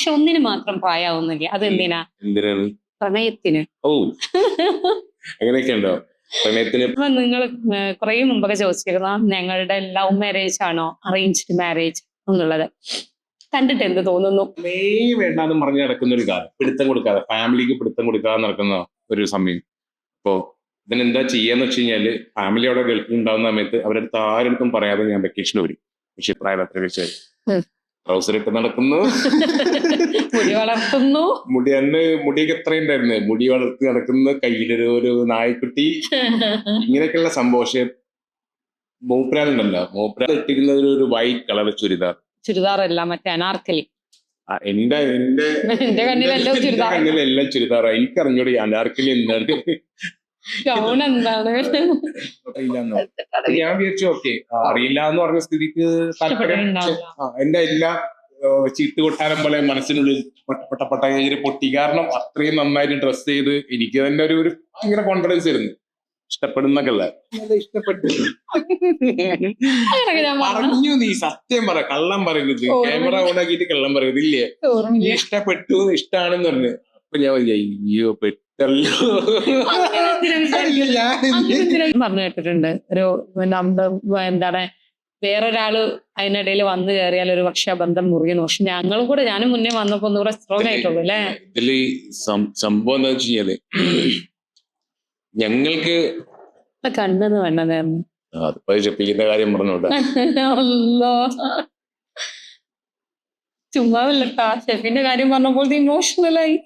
പക്ഷെ ഒന്നിന് മാത്രം പ്രായാവുന്നില്ല. അതെന്തിനാ? എന്തിനാണ്? പ്രണയത്തിന്. ഓ അങ്ങനെയൊക്കെ ഉണ്ടോ പ്രണയത്തിന്? അപ്പൊ നിങ്ങൾ കുറെ മുമ്പൊക്കെ ചോദിച്ചിരുന്നു ഞങ്ങളുടെ ലവ് മാരേജ് ആണോ അറേഞ്ച്ഡ് മാരേജ് എന്നുള്ളത്. കണ്ടിട്ട് എന്ത് തോന്നുന്നു? വേണ്ടാന്ന് പറഞ്ഞു നടക്കുന്ന ഒരു കാലം, പിടുത്തം കൊടുക്കാതെ ഫാമിലിക്ക് പിടുത്തം കൊടുക്കാതെ നടക്കുന്ന ഒരു സമയം. ഇപ്പോ ഇതിനെന്താ ചെയ്യാന്ന് വെച്ച് കഴിഞ്ഞാല്, ഫാമിലി അവിടെ ഗൾഫിൽ ഉണ്ടാവുന്ന സമയത്ത് അവരടുത്ത് ആരടുത്തും പറയാതെ ഞാൻ വെക്കേഷന് വരും. പക്ഷെ പ്രായപത്ര വെച്ചാൽ ട്രൗസർ ഇട്ട് നടക്കുന്നു, മുടി വളർത്തുന്നു, മുടിയൊക്കെ എത്രയുണ്ടായിരുന്നു, മുടി വളർത്തി നടക്കുന്ന, കയ്യിലൊരു നായ്ക്കുട്ടി, ഇങ്ങനെയൊക്കെയുള്ള സംഭവം. പക്ഷെ മൂപ്പരാളുണ്ടല്ലോ, മൂപ്പരാൾ ഇട്ടിരുന്ന ഒരു വൈറ്റ് കളർ ചുരിദാറല്ല മറ്റേ അനാർക്കലി. എന്റെ കണ്ണിലെല്ലാം ചുരിദാറാ. എനിക്കറിഞ്ഞൂടെ അനാർക്കലി എന്താണ്, ഗൗൺ എന്താണ് ഞാൻ വിചാരിച്ചു ഓക്കെ അറിയില്ല എന്ന് പറഞ്ഞ സ്ഥിതിക്ക് എന്റെ എല്ലാ ചീട്ട് കൊട്ടാരം പോലെ മനസ്സിനുള്ളിൽ പൊട്ടി. കാരണം അത്രയും നന്നായിട്ട് ഡ്രസ് ചെയ്ത് എനിക്ക് തന്നെ ഒരു ഭയങ്കര കോൺഫിഡൻസ് ആയിരുന്നു. ഇഷ്ടപ്പെടുന്നൊക്കെയുള്ള ഇഷ്ടപ്പെട്ടു. പറഞ്ഞു, നീ സത്യം പറ, കള്ളം പറയുന്നത്, ക്യാമറ ഓൺ ആക്കിയിട്ട് കള്ളം പറയുന്നത് ഇല്ലേ? ഇഷ്ടപ്പെട്ടു, ഇഷ്ടാണെന്ന് പറഞ്ഞു. അപ്പൊ ഞാൻ അയ്യോ പെട്ടല്ലോ പറഞ്ഞു കേട്ടിട്ടുണ്ട്. ഒരു എന്താണ്, വേറൊരാള് അതിനിടയിൽ വന്നു കയറിയാൽ ഒരു പക്ഷെ ബന്ധം മുറിയുന്നു. പക്ഷെ ഞാനും മുന്നേ വന്നപ്പോ ഒന്നുകൂടെ സ്ട്രോങ് ആയിട്ടുള്ളൂ അല്ലേ? ഇതില് സംഭവം എന്താ വെച്ച് കഴിഞ്ഞാല്, ഞങ്ങൾക്ക് കണ്ടെന്ന് വേണ്ടതായിരുന്നു. അതിപ്പോ ചെപ്പിക്കുന്ന കാര്യം പറഞ്ഞോട്ടെ, ചുമ്മാവല്ലട്ടാ, ഷെഫിന്റെ കാര്യം പറഞ്ഞപ്പോൾ ഇമോഷണലായി.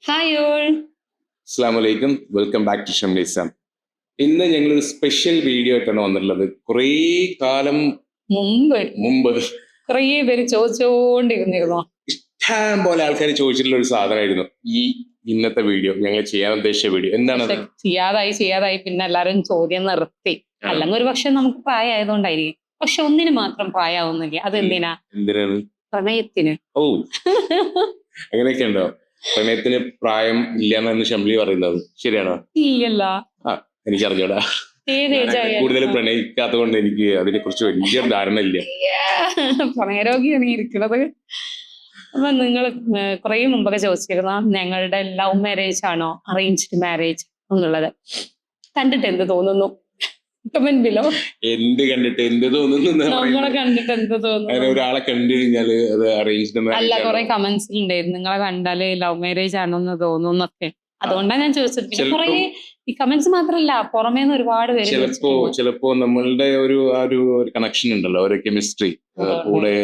ഹായ് ഓൾ, അസ്സലാമു അലൈക്കും, welcome back to Shamli Sam. ഇന്ന് ഞങ്ങളൊരു സ്പെഷ്യൽ വീഡിയോ ആയിട്ടാണ് വന്നിട്ടുള്ളത്. കുറേ കാലം മുമ്പ് കുറേ പേര് ചോദിച്ചോണ്ടിരുന്നിരുന്നു. ഇഷ്ടം പോലെ ആൾക്കാർ ചോദിച്ചിട്ടുള്ള ഒരു സാധനമായിരുന്നു ഈ ഇന്നത്തെ വീഡിയോ, ഞങ്ങൾ ചെയ്യാൻ ഉദ്ദേശിച്ച വീഡിയോ. എന്താണ് ചെയ്യാതായി പിന്നെ എല്ലാരും ചോദ്യം നിർത്തി. അല്ലെങ്കിൽ ഒരു പക്ഷെ നമുക്ക് പ്രായമായതുകൊണ്ടായിരിക്കും. പക്ഷെ ഒന്നിന് മാത്രം പ്രായമാവുന്നില്ല. എന്തിനാണ്? പ്രണയത്തിന്. ഓ അങ്ങനെയൊക്കെ ഉണ്ടോ? പ്രണയത്തിന് പ്രായം ഇല്ലെന്നാണ് ഷംലി പറയുന്നത്, ശരിയാണോ? ഇല്ലല്ല, എനിക്കറിഞ്ഞൂടാ. കൂടുതൽ പ്രണയിക്കാത്ത കൊണ്ട് എനിക്ക് അതിനെ കുറിച്ച് വലിയ ധാരണ ഇല്ല. പ്രണയരോഗിയാണ് ഇരിക്കുന്നത്. അപ്പൊ നിങ്ങൾ കുറെ മുമ്പൊക്കെ ചോദിച്ചിരുന്നു ഞങ്ങളുടെ ലവ് മാരേജ് ആണോ അറേഞ്ച്ഡ് മാരേജ് എന്നുള്ളത്. കണ്ടിട്ട് എന്ത് തോന്നുന്നു? Comment below. എന്ത് കണ്ടിട്ട് എന്ത് തോന്നുന്നു? നമ്മളെ കണ്ടിട്ട് എന്ത് തോന്നുന്നു? ഒരാളെ കണ്ടു കഴിഞ്ഞാല് അത് അറേഞ്ച്ഡ് മാരേജ് അല്ല, കുറെ കമന്റ്സ് ഉണ്ടായിരുന്നു നിങ്ങളെ കണ്ടാല് ലവ് മാരേജ് ആണോന്ന് തോന്നുന്നൊക്കെ. അതുകൊണ്ടാണ് ഞാൻ ചോദിച്ചത്. പിന്നെ കുറെ ഈ കമന്റ്സ് മാത്രല്ല, പുറമേന്ന് ഒരുപാട് പേര് ചിലപ്പോ നമ്മളുടെ ഒരു കണക്ഷൻ ഉണ്ടല്ലോ, ഒരു കെമിസ്ട്രി കൂടെ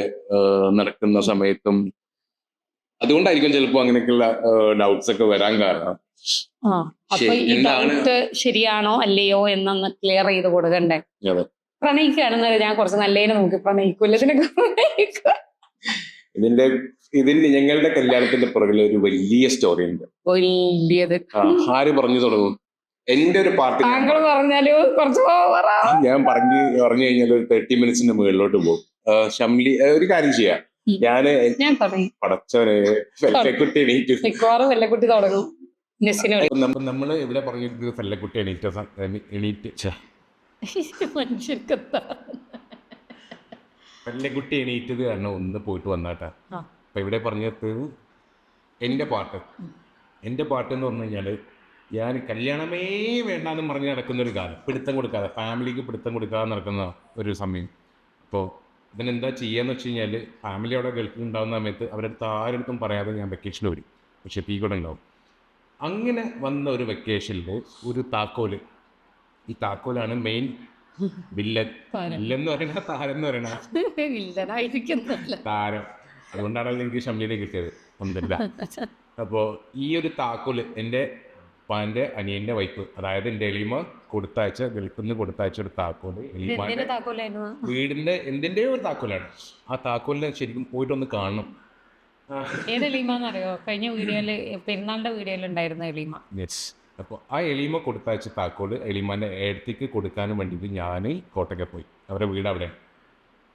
നടക്കുന്ന സമയത്തും അതുകൊണ്ടായിരിക്കും ചിലപ്പോ അങ്ങനെയൊക്കെയുള്ള ഡൗട്ട്സ് ഒക്കെ വരാൻ കാരണം. ശരിയാണോ അല്ലയോ എന്നൊന്ന് ക്ലിയർ ചെയ്ത് കൊടുക്കണ്ടേ? പ്രണയിക്കുകയാണെന്ന് ഞാൻ കുറച്ച് നല്ലതിനെ നോക്കി പ്രണയിക്കൂല. ഇതിന്റെ ഞങ്ങളുടെ കല്യാണത്തിന്റെ പുറകിൽ ഒരു വലിയ സ്റ്റോറി ഉണ്ട്. ആര് പറഞ്ഞു തുടങ്ങും? എന്റെ ഒരു പാർട്ടി ഞാൻ പറഞ്ഞു കഴിഞ്ഞാൽ ഒരു 30 മിനിറ്റ്സിന്റെ മുകളിലോട്ട് പോകും. ഷംലി ഒരു കാര്യം ചെയ്യാം, ഞാൻ പടച്ചവനെ വെല്ലക്കുട്ടി തുടങ്ങും. നമ്മള് ഇവിടെ പറഞ്ഞിട്ട് ഫെല്ലക്കുട്ടി ഫെല്ലക്കുട്ടി എണീറ്റത് കാരണം ഒന്ന് പോയിട്ട് വന്നാട്ടാ. അപ്പൊ ഇവിടെ പറഞ്ഞത് എന്റെ പാട്ട് എന്ന് പറഞ്ഞു കഴിഞ്ഞാല്, ഞാൻ കല്യാണമേ വേണ്ടാന്ന് പറഞ്ഞ് നടക്കുന്ന ഒരു കാലം, പിടുത്തം കൊടുക്കാതെ ഫാമിലിക്ക് പിടുത്തം കൊടുക്കാതെ നടക്കുന്ന ഒരു സമയം. അപ്പോൾ ഇതിനെന്താ ചെയ്യാന്ന് വെച്ച് കഴിഞ്ഞാല്, ഫാമിലി അവിടെ ഗൾഫിൽ ഉണ്ടാകുന്ന സമയത്ത് അവരടുത്ത് ആരടുത്തും പറയാതെ ഞാൻ വെക്കേഷന് വരും. പക്ഷെ പീക്കൂടെ ഉണ്ടാവും. അങ്ങനെ വന്ന ഒരു വെക്കേഷനിൽ ഒരു താക്കോല്, ഈ താക്കോലാണ് മെയിൻ വില്ലെന്ന് പറയണ, താരം എന്ന് പറയണ താരം. അതുകൊണ്ടാണ് എനിക്ക് ഷംലിനെ കിട്ടിയത്, ഒന്നില്ല. അപ്പോൾ ഈ ഒരു താക്കോല് എൻ്റെ ഉപ്പാൻ്റെ അനിയൻ്റെ വൈഫ്, അതായത് എൻ്റെ എളിമ ഗൾഫിൽ നിന്ന് കൊടുത്തയച്ച ഒരു താക്കോല്, വീടിൻ്റെ എന്തിൻ്റെയോ ഒരു താക്കോലാണ്. ആ താക്കോലിനെ ശരിക്കും പോയിട്ടൊന്ന് കാണണം. കഴിഞ്ഞ വീഡിയോയില് പെരുന്നാളിന്റെ വീഡിയോയിൽ ഉണ്ടായിരുന്ന എലീമ. അപ്പോൾ ആ എലീമ കൊടുത്തയച്ച താക്കോല് എലീമാൻ്റെ ഏടത്തേക്ക് കൊടുക്കാനും വേണ്ടിയിട്ട് ഞാൻ കോട്ടയ്ക്ക് പോയി. അവരുടെ വീട് അവിടെ.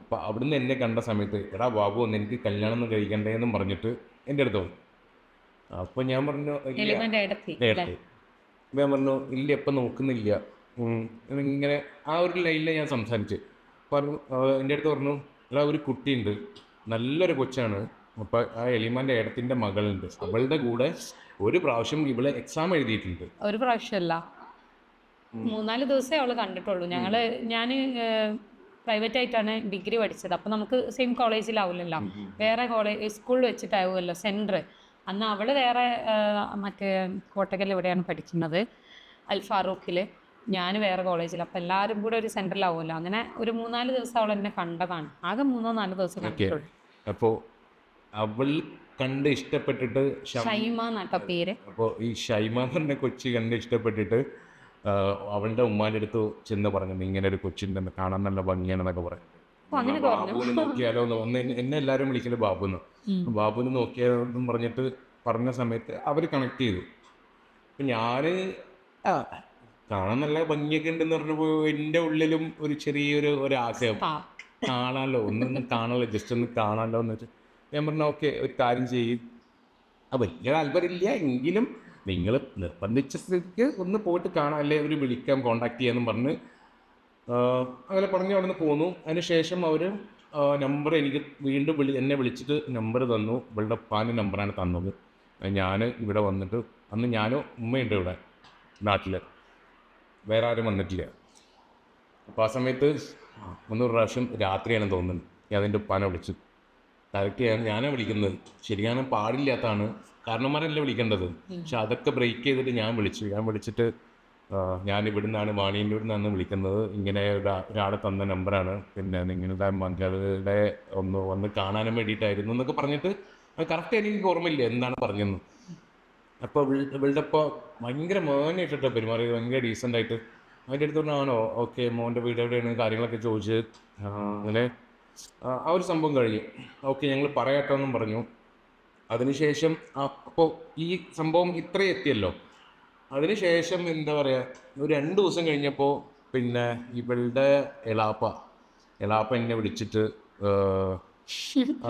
അപ്പോൾ അവിടുന്ന് എന്നെ കണ്ട സമയത്ത് എടാ ബാബു ഒന്ന് എനിക്ക് കല്യാണം ഒന്നും കഴിക്കണ്ടേ എന്നും പറഞ്ഞിട്ട് എൻ്റെ അടുത്ത് വന്നു. അപ്പോൾ ഞാൻ പറഞ്ഞു ഇല്ല എലിമന്റെ ഇടത്തി നേരത്തെ. അപ്പോൾ ഞാൻ പറഞ്ഞു ഇല്ല ഇപ്പം നോക്കുന്നില്ല. ഇങ്ങനെ ആ ഒരു ലൈനിൽ ഞാൻ സംസാരിച്ച് പറഞ്ഞു. എൻ്റെ അടുത്ത് പറഞ്ഞു എടാ ഒരു കുട്ടിയുണ്ട്, നല്ലൊരു കൊച്ചാണ്. അപ്പോൾ ആ എലിമാൻ്റെ ഏടത്തിൻ്റെ മകളുണ്ട്, അവളുടെ കൂടെ ഒരു പ്രാവശ്യം ഇവളെ എക്സാം എഴുതിയിട്ടുണ്ട്. ഒരു പ്രാവശ്യമല്ല, 3-4 ദിവസമേ അവള് കണ്ടിട്ടുള്ളൂ. ഞാൻ പ്രൈവറ്റ് ആയിട്ടാണ് ഡിഗ്രി പഠിച്ചത്. അപ്പം നമുക്ക് സെയിം കോളേജിലാവില്ലല്ലോ, വേറെ സ്കൂളിൽ വെച്ചിട്ടാവുമല്ലോ സെൻറ്റർ. അന്ന് അവള് വേറെ മറ്റേ കോട്ടക്കൽ എവിടെയാണ് പഠിക്കുന്നത്, അൽ ഫാറൂഖിൽ, ഞാൻ വേറെ കോളേജിൽ. അപ്പം എല്ലാവരും കൂടെ ഒരു സെൻറ്ററിലാവുമല്ലോ. അങ്ങനെ ഒരു 3-4 ദിവസം അവൾ എന്നെ കണ്ടതാണ്, ആകെ 3-4 ദിവസം കണ്ടിട്ടുള്ളൂ. അപ്പോൾ അവൾ കണ്ട് ഇഷ്ടപ്പെട്ടിട്ട് ഷൈമ എന്നാട്ടോ പേര്. അപ്പോൾ ഈ ഷൈമ എന്ന് പറഞ്ഞ കൊച്ചി കണ്ട് ഇഷ്ടപ്പെട്ടിട്ട് അവളുടെ ഉമ്മാൻ്റെ അടുത്ത് ചെന്ന് പറഞ്ഞു ഇങ്ങനെ ഒരു കൊച്ചിൻ്റെ കാണാൻ നല്ല ഭംഗിയാണെന്നൊക്കെ പറഞ്ഞു. ബാബുവിനെ നോക്കിയാലോ എന്ന് വന്ന് എന്നെ എല്ലാവരും വിളിക്കല് ബാബുന്ന്. ബാബുവിന് നോക്കിയാലോന്നും പറഞ്ഞിട്ട് പറഞ്ഞ സമയത്ത് അവർ കണക്ട് ചെയ്തു. അപ്പം ഞാൻ കാണാൻ നല്ല ഭംഗിയൊക്കെ ഉണ്ടെന്ന് പറഞ്ഞപ്പോൾ എൻ്റെ ഉള്ളിലും ഒരു ചെറിയൊരു ആശയം, കാണാമല്ലോ ഒന്നൊന്നും കാണാമല്ലോ, ജസ്റ്റ് ഒന്ന് കാണാമല്ലോ എന്ന് വെച്ചാൽ ഞാൻ പറഞ്ഞു ഓക്കെ ഒരു കാര്യം ചെയ്യും. വലിയ താല്പര്യമില്ല എങ്കിലും നിങ്ങൾ നിർബന്ധിച്ച സ്ഥിതിക്ക് ഒന്ന് പോയിട്ട് കാണാം, അല്ലെ അവർ വിളിക്കാം കോണ്ടാക്ട് ചെയ്യാമെന്നും പറഞ്ഞ് അങ്ങനെ പറഞ്ഞ് അവിടെ നിന്ന് പോന്നു. അതിന് ശേഷം അവർ നമ്പർ എനിക്ക് വീണ്ടും എന്നെ വിളിച്ചിട്ട് നമ്പർ തന്നു. ഇവളുടെ ഉപ്പാൻ്റെ നമ്പറാണ് തന്നത്. ഞാൻ ഇവിടെ വന്നിട്ട് അന്ന് ഞാനും ഉമ്മയുണ്ട് ഇവിടെ നാട്ടിൽ, വേറെ ആരും വന്നിട്ടില്ല. അപ്പോൾ ആ സമയത്ത് 3 പ്രാവശ്യം രാത്രിയാണ് തോന്നുന്നത് ഞാൻ അതിൻ്റെ ഉപ്പാനെ വിളിച്ചു. ഡയറക്റ്റ് ഞാനാണ് വിളിക്കുന്നത്, ശരിയാണ് പാടില്ലാത്തതാണ്, കാരണന്മാരല്ലേ വിളിക്കേണ്ടത്. പക്ഷെ അതൊക്കെ ബ്രേക്ക് ചെയ്തിട്ട് ഞാൻ വിളിച്ചിട്ട് ഞാൻ ഇവിടുന്നാണ് വാണിയന്നൂരിൽ നിന്നാണ് വിളിക്കുന്നത്, ഇങ്ങനെ ഒരാളെ തന്ന നമ്പറാണ്, പിന്നെ നിങ്ങളുടെ മകളുടെ വന്ന് കാണാനും വേണ്ടിയിട്ടായിരുന്നു എന്നൊക്കെ പറഞ്ഞിട്ട് അത് കറക്റ്റ് എനിക്ക് ഓർമ്മയില്ല എന്താണ് പറഞ്ഞതെന്ന്. അപ്പോൾ ഇവളുടെ ഇപ്പോൾ ഭയങ്കര മോനായിട്ടോ പെരുമാറിയത്, ഭയങ്കര ഡീസൻ്റായിട്ട്. അതിൻ്റെ അടുത്ത് പറഞ്ഞാണോ ഓക്കെ മോൻ്റെ വീട് എവിടെയാണ് കാര്യങ്ങളൊക്കെ ചോദിച്ച് അങ്ങനെ ആ ഒരു സംഭവം കഴിഞ്ഞു. ഓക്കെ ഞങ്ങൾ പറയാട്ടോ എന്നും പറഞ്ഞു. അതിനുശേഷം അപ്പോൾ ഈ സംഭവം ഇത്രയും എത്തിയല്ലോ. അതിനുശേഷം എന്താ പറയുക, ഒരു 2 ദിവസം കഴിഞ്ഞപ്പോൾ പിന്നെ ഇവളുടെ എലാപ്പ എന്നെ വിളിച്ചിട്ട്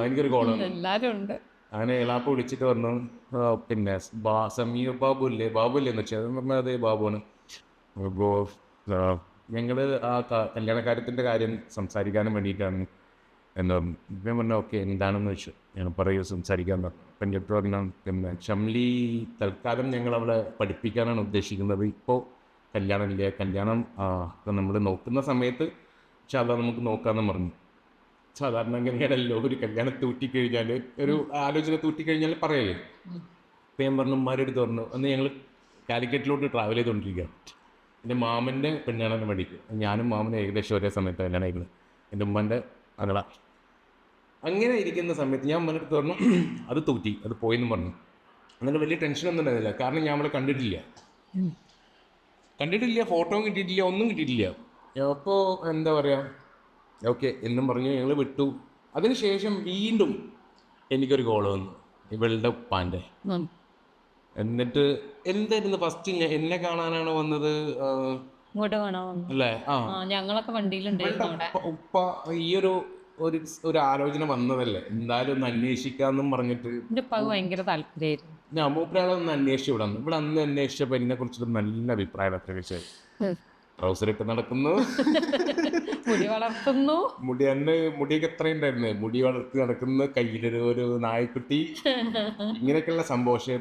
എനിക്കൊരു കോൾ വന്നു. എല്ലാവരും ഉണ്ട്. അങ്ങനെ എലാപ്പ വിളിച്ചിട്ട് പറഞ്ഞു പിന്നെ സമീർ ബാബുല്ലേ എന്ന് വെച്ചാൽ പറഞ്ഞാൽ അതേ ബാബുവാണ്. അപ്പോൾ ഞങ്ങൾ ആ കല്യാണക്കാര്യത്തിൻ്റെ കാര്യം സംസാരിക്കാനും വേണ്ടിയിട്ടാണ് എന്ന് പറഞ്ഞു. ഞാൻ പറഞ്ഞു ഓക്കെ എന്താണെന്ന് വെച്ചു, ഞാൻ പറയൂ സംസാരിക്കാൻ പറഞ്ഞു. അപ്പം എൻ്റെ അടുത്ത് പറഞ്ഞാൽ പിന്നെ ഷംലി തൽക്കാലം ഞങ്ങൾ അവളെ പഠിപ്പിക്കാനാണ് ഉദ്ദേശിക്കുന്നത്, ഇപ്പോൾ കല്യാണമില്ല, കല്യാണം ഇപ്പം നമ്മൾ നോക്കുന്ന സമയത്ത് പക്ഷെ അതാ നമുക്ക് നോക്കാമെന്ന് പറഞ്ഞു. സാധാരണ അങ്ങനെയാണല്ലോ, ഒരു കല്യാണം തൂറ്റിക്കഴിഞ്ഞാൽ ഒരു ആലോചന തൂറ്റിക്കഴിഞ്ഞാൽ പറയല്ലേ. അപ്പം ഞാൻ പറഞ്ഞു ഉമ്മാരുടെ അടുത്ത് പറഞ്ഞു അന്ന് ഞങ്ങൾ കാലിക്കറ്റിലോട്ട് ട്രാവൽ ചെയ്തുകൊണ്ടിരിക്കുക. എൻ്റെ മാമൻ്റെ പെണ്ണാണെന്ന് വേണ്ടിയിട്ട് ഞാനും മാമനും ഏകദേശം ഒരേ സമയത്ത് കല്യാണം ആയിരുന്നു, എൻ്റെ ഉമ്മൻ്റെ അകള. അങ്ങനെ ഇരിക്കുന്ന സമയത്ത് ഞാൻ ഉമ്മൻ്റെ അടുത്ത് പറഞ്ഞു അത് തൂറ്റി, അത് പോയെന്ന് പറഞ്ഞു. അങ്ങനെ വലിയ ടെൻഷനൊന്നും ഉണ്ടായിരുന്നില്ല, കാരണം ഞാൻ അവളെ കണ്ടിട്ടില്ല, ഫോട്ടോയും കിട്ടിയിട്ടില്ല, ഒന്നും കിട്ടിയിട്ടില്ല. അപ്പോൾ എന്താ പറയുക ഓക്കെ എന്നും പറഞ്ഞ് ഞങ്ങൾ വിട്ടു. അതിനുശേഷം വീണ്ടും എനിക്കൊരു കോൾ വന്നു ഇവളുടെ ഉപ്പാൻ്റെ. എന്നിട്ട് എന്തായിരുന്നു ഫസ്റ്റ് എന്നെ കാണാനാണ് വന്നത് അല്ലേ? ഞങ്ങളൊക്കെ വണ്ടിയിലുണ്ടായിരുന്നു. ഉപ്പ ഈ ഒരു ആലോചന വന്നതല്ലേ, എന്തായാലും ഒന്ന് അന്വേഷിക്കാന്നും പറഞ്ഞിട്ട് ഭയങ്കര താല്പര്യമായിരുന്നു. ഞാൻ മൂപ്പരാളൊന്ന് അന്വേഷിച്ചു ഇവിടെ അന്ന് അന്വേഷിച്ചപ്പോൾ എന്നെ കുറിച്ചിട്ട് നല്ല അഭിപ്രായം പ്രകടിച്ചു. ട്രൗസറിട്ട് നടക്കുന്നു, മുടി വളർത്തുന്നു, മുടിയൊക്കെ എത്രയുണ്ടായിരുന്നു, മുടി വളർത്തി നടക്കുന്നു, കയ്യിലൊരു നായ്ക്കുട്ടി, ഇങ്ങനെയൊക്കെയുള്ള സംഭവം. പക്ഷേ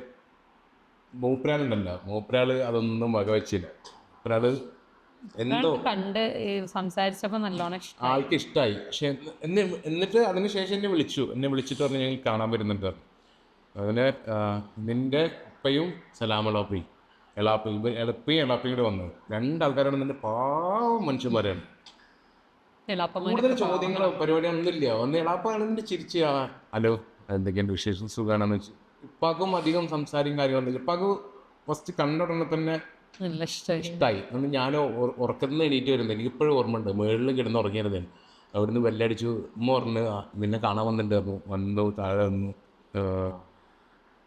മൂപ്പരാളുണ്ടല്ലോ, മൂപ്പരാള് അതൊന്നും വകവച്ചില്ല. മൂപ്പരാള് എന്തോ കണ്ട് സംസാരിച്ചപ്പോൾ നല്ലോണം ആൾക്ക് ഇഷ്ടമായി. പക്ഷെ എന്നിട്ട് അതിനുശേഷം എന്നെ വിളിച്ചിട്ട് പറഞ്ഞു ഞങ്ങൾ കാണാൻ വരുന്നുണ്ട്. അങ്ങനെ നിൻ്റെ ഉപ്പയും സലാമളാപ്പയും എളപ്പയും കൂടെ വന്നു. 2 ആൾക്കാരാണ് നിന്റെ പാവം മനുഷ്യന്മാരാണ്. കൂടുതൽ ചോദ്യങ്ങളോ പരിപാടിയോ ഒന്നുമില്ല. ഒന്ന് എളാപ്പാണെന്നിട്ട് ചിരിച്ച് ഹലോ എന്തൊക്കെയുണ്ട് വിശേഷം സുഖമാണെന്ന് വെച്ച്. ഉപ്പാക്കും അധികം സംസാരം കാര്യങ്ങളൊന്നും. ഉപ്പാക്ക് ഫസ്റ്റ് കണ്ട ഉടനെ തന്നെ ഇഷ്ടമായി. അന്ന് ഞാൻ ഉറക്കത്തിന് എണീറ്റ് വരുന്നത് എനിക്കിപ്പോഴും ഓർമ്മയുണ്ട്. മുകളിൽ കിടന്ന് ഉറങ്ങിയിരുന്നേ. അവിടുന്ന് വെല്ലടിച്ചു. ഉമ്മ പറഞ്ഞു നിന്നെ കാണാൻ വന്നിട്ടുണ്ടായിരുന്നു. വന്നു താഴെ വന്നു,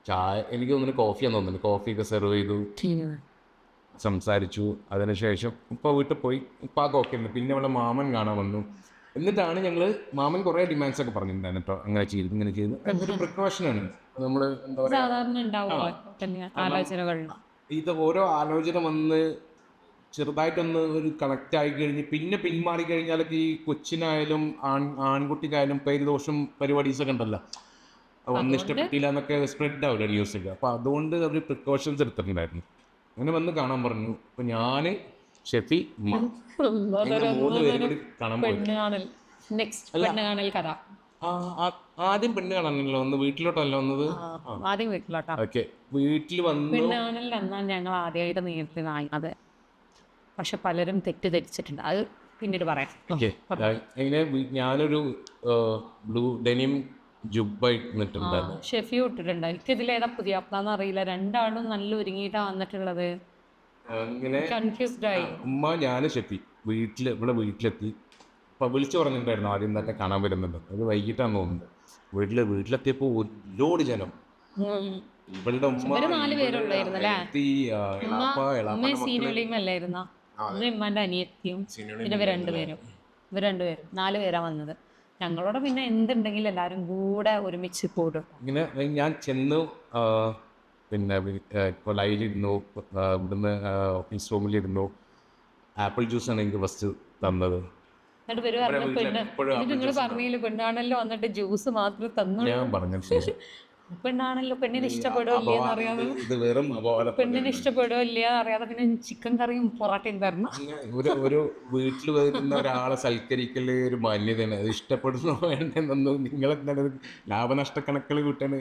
ചായ എനിക്ക് തോന്നുന്നു കോഫിയാന്ന് തോന്നുന്നു, കോഫിയൊക്കെ സെർവ് ചെയ്തു, സംസാരിച്ചു. അതിനുശേഷം ഉപ്പ വീട്ടിൽ പോയി. ഉപ്പാക്ക് ഓക്കെ ഉണ്ട്. പിന്നെ അവളെ മാമൻ കാണാൻ വന്നു. എന്നിട്ടാണ് ഞങ്ങൾ മാമൻ കുറേ ഡിമാൻഡ്സ് ഒക്കെ പറഞ്ഞിട്ടുണ്ടായിരുന്നു കേട്ടോ, അങ്ങനെ ചെയ്തു ഇങ്ങനെ ചെയ്തു. അതൊരു പ്രിക്കോഷനാണ്. നമ്മൾ എന്താ പറയുക, സാധാരണ ഉണ്ടാവുക ആലോചനകൾ. ഇത് ഓരോ ആലോചന വന്ന് ചെറുതായിട്ടൊന്ന് ഒരു കണക്റ്റ് ആയി കഴിഞ്ഞ് പിന്നെ പിന്മാറി കഴിഞ്ഞാലൊക്കെ ഈ കൊച്ചിനായാലും ആൺകുട്ടിക്കായാലും പേര് ദോഷം പരിപാടീസൊക്കെ ഉണ്ടല്ലോ, ഒന്നും ഇഷ്ടപ്പെട്ടില്ല എന്നൊക്കെ സ്പ്രെഡ് ആവില്ല ന്യൂസൊക്കെ. അപ്പോൾ അതുകൊണ്ട് അവർ പ്രിക്കോഷൻസ് എടുത്തിട്ടുണ്ടായിരുന്നു. അങ്ങനെ വന്ന് കാണാൻ പറഞ്ഞു. അപ്പോൾ ഞാൻ, ഷെഫി, ഉമ്മ, ഞങ്ങൾ 3 പേരും കൂടി കാണാൻ പോയി. ആദ്യം പെണ്ണ് കാണാനല്ലോ ഒന്ന്, വീട്ടിലോട്ടല്ല വന്നത്. ആദ്യം വീട്ടിലോട്ടാ. ഓക്കെ, വീട്ടിൽ വന്നു. പെണ്ണാണിൽ എന്നാൽ ഞങ്ങൾ ആദ്യമായിട്ട് നേരത്തെ നായത്. പക്ഷെ പലരും തെറ്റിദ്ധരിച്ചിട്ടുണ്ട്, അത് പിന്നീട് പറയാം. ഓക്കെ, ഇങ്ങനെ ഞാനൊരു ബ്ലൂ ഡെനിം ജുബ്ബ ഇട്ടിട്ടുണ്ടായിരുന്നു. ഷെഫി ഇട്ടിട്ടുണ്ട്. എനിക്കിതിലേതാ പുതിയാപ്ലാന്ന് അറിയില്ല. രണ്ടാളും നല്ല ഒരുങ്ങിയിട്ടാണ് വന്നിട്ടുള്ളത്. അങ്ങനെ കൺഫ്യൂസ്ഡ് ആയി. ഉമ്മ, ഞാൻ, ഷെഫി ഇവിടെ വീട്ടിലെത്തി. അപ്പോൾ വിളിച്ചു പറഞ്ഞിട്ടുണ്ടായിരുന്നു ആദ്യം തന്നെ കാണാൻ വരുന്നുണ്ട്. അത് വൈകിട്ടാന്ന് തോന്നുന്നത്. വീട്ടിലെത്തിയപ്പോൾ ഒരുപാട് ജനം. ഇവളുടെ ഉമ്മ 4 പേരുള്ളായിരുന്നു അല്ലേ? സീനുലിയും അല്ലായിരുന്നോ? ഉമ്മാന്റെ അനിയത്തിയും പിന്നെ ഇവർ രണ്ടുപേരും 4 പേരാ വന്നത്. ഞങ്ങളോട് പിന്നെ എന്തുണ്ടെങ്കിലും എല്ലാവരും കൂടെ ഒരുമിച്ച് കൂടും. ഇങ്ങനെ ഞാൻ ചെന്നു, പിന്നെ കൊലയിലിരുന്നു, ഇവിടുന്ന് ഓഫീസ് റൂമിലിരുന്നു. ആപ്പിൾ ജ്യൂസാണ് എനിക്ക് ഫസ്റ്റ് തന്നത്. എന്നിട്ട് നിങ്ങൾ പറഞ്ഞില്ല പെണ്ണാണല്ലോ വന്നിട്ട് ജ്യൂസ് മാത്രം തന്നു. ഞാൻ പറഞ്ഞു പെണ്ണാണല്ലോ, പെണ്ണിന് ഇഷ്ടപ്പെടുമോ ഇല്ലയെന്ന് അറിയാതെ, പെണ്ണിന് ഇഷ്ടപ്പെടുമോ ഇല്ലയെന്ന് അറിയാതെ പിന്നെ ചിക്കൻ കറിയും പൊറാട്ടയും തരണം. ഒരു വീട്ടിൽ വരുന്ന ഒരാളെ സൽക്കരിക്കല് ഒരു മാന്യതയാണ്. അത് ഇഷ്ടപ്പെടുന്നോ വേണ്ടെന്നൊന്നും നിങ്ങളെന്താണ് ലാഭനഷ്ട കണക്കുകൾ കൂട്ടാണ്.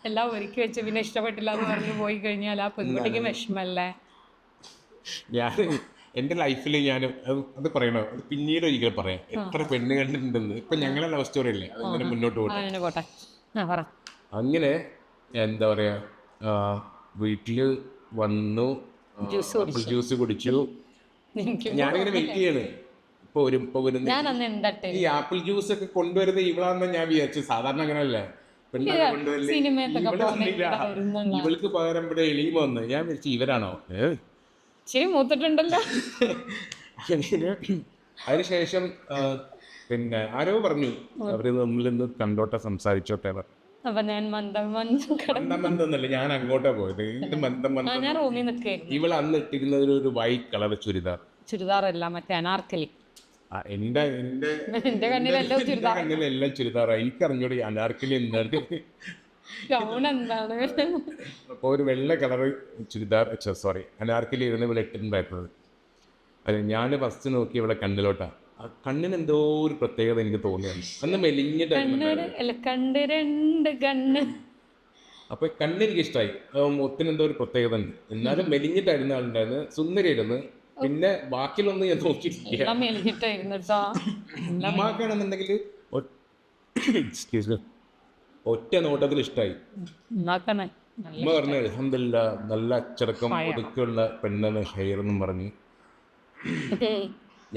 എല്ലാം ഒരുക്കി വെച്ച് പിന്നെ ഇഷ്ടപ്പെട്ടില്ല എന്ന് പറഞ്ഞു പോയി കഴിഞ്ഞാൽ ആ പെൺകുട്ടിക്ക് വിഷമല്ലേ. ഞാൻ എൻ്റെ ലൈഫിൽ ഞാൻ അത് പറയണോ, അത് പിന്നീട് ഒരിക്കലും പറയാം. എത്ര പെണ്ണ് കണ്ടിട്ടുണ്ടെന്ന്. ഇപ്പം ഞങ്ങളെ ലവ് സ്റ്റോറി അല്ലേ, അതിങ്ങനെ മുന്നോട്ട് പോട്ടെ. അങ്ങനെ എന്താ പറയാ, വീട്ടിൽ വന്നു, ജ്യൂസ് കുടിച്ചു. ഞാനിങ്ങനെ വെയിറ്റ് ചെയ്യാണ്. ഇപ്പൊ വരുന്ന ഈ ആപ്പിൾ ജ്യൂസ് ഒക്കെ കൊണ്ടുവരുന്ന ഇവളാണെന്ന് ഞാൻ വിചാരിച്ചു. സാധാരണ അങ്ങനെയല്ലേ, ഇവൾക്ക് പകരം ഇവിടെ എളിയും വന്ന് ഞാൻ വിചാരിച്ചു ഇവരാണോ മൂത്തിട്ടുണ്ടല്ലോ. അതിനുശേഷം പിന്നെ ആരോ പറഞ്ഞു അവര് തമ്മിലൊന്ന് കണ്ടോട്ടെ, സംസാരിച്ചോട്ടെ. അപ്പൊ ഞാൻ മന്ദമെന്നല്ല, ഞാൻ അങ്ങോട്ടാ പോയത്. ഇവൾ അന്ന് ഇട്ടിരുന്നത് ഒരു വൈറ്റ് കളർ ചുരിദാറല്ല, മറ്റേ അനാർക്കലി. എന്റെ കണ്ണിലെല്ലാം ചുരിദാറാ. എനിക്കറിഞ്ഞോട് അനാർക്കലി എന്താണ്. അപ്പോൾ ഒരു വെള്ള കളർ ചുരിദാർ, സോറി അനാർക്കലി ഇരുന്ന് ഇവിടെ ഇട്ടിട്ടുണ്ടായിരുന്നത്. അതെ, ഞാൻ ഫസ്റ്റ് നോക്കി ഇവിടെ കണ്ണിലോട്ടാ. ആ കണ്ണിന് എന്തോ ഒരു പ്രത്യേകത എനിക്ക് തോന്നിയാണ്. അന്ന് മെലിഞ്ഞിട്ടായിരുന്നു. അപ്പൊ കണ്ണെനിക്ക് ഇഷ്ടമായി. മുത്തിന് എന്തോ ഒരു പ്രത്യേകത ഉണ്ട്. എന്നാലും മെലിഞ്ഞിട്ടായിരുന്ന ആളുണ്ടായിരുന്നു, സുന്ദരിയായിരുന്നു. പിന്നെ ബാക്കിയൊന്നും ഞാൻ നോക്കിയിട്ടില്ല. ഉമ്മാക്കാണെന്നുണ്ടെങ്കിൽ ഒറ്റ നോട്ടത്തിൽ ഇഷ്ടമായി. ഉമ്മ പറഞ്ഞു അൽഹംദുലില്ലാ, നല്ല അച്ചടക്കം ഒതുക്കുള്ള പെണ്ണാണ് ഹെയർ എന്നും പറഞ്ഞു.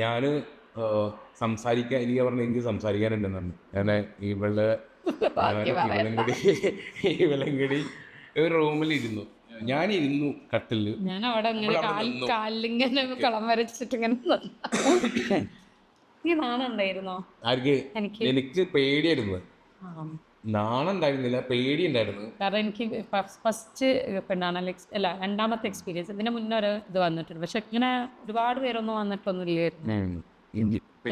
ഞാൻ സംസാരിക്കാൻ എനിക്ക് പറഞ്ഞു, എനിക്ക് സംസാരിക്കാനുണ്ടെന്നാണ്. ഞാൻ ഇവളെങ്കൂടി ഒരു റൂമിലിരുന്നു. ഞാനിരുന്നു കട്ടില്. ഞാൻ അവിടെ കാലിങ്ങനെ കളം വരച്ചിട്ട് ഇങ്ങനെ നാണുണ്ടായിരുന്നോ? ആർക്ക്? എനിക്ക് പേടിയായിരുന്നു. നാണം ഉണ്ടായിരുന്നില്ല, പേടി ഉണ്ടായിരുന്നു. കാരണം എനിക്ക് ഫസ്റ്റ് പെണ്ണാണ് അല്ല രണ്ടാമത്തെ എക്സ്പീരിയൻസ്. ഇതിന് മുന്നേ ഒരു ഇത് വന്നിട്ടുണ്ട്, പക്ഷെ ഇങ്ങനെ ഒരുപാട് പേരൊന്നും വന്നിട്ടൊന്നും ഇല്ലായിരുന്നു.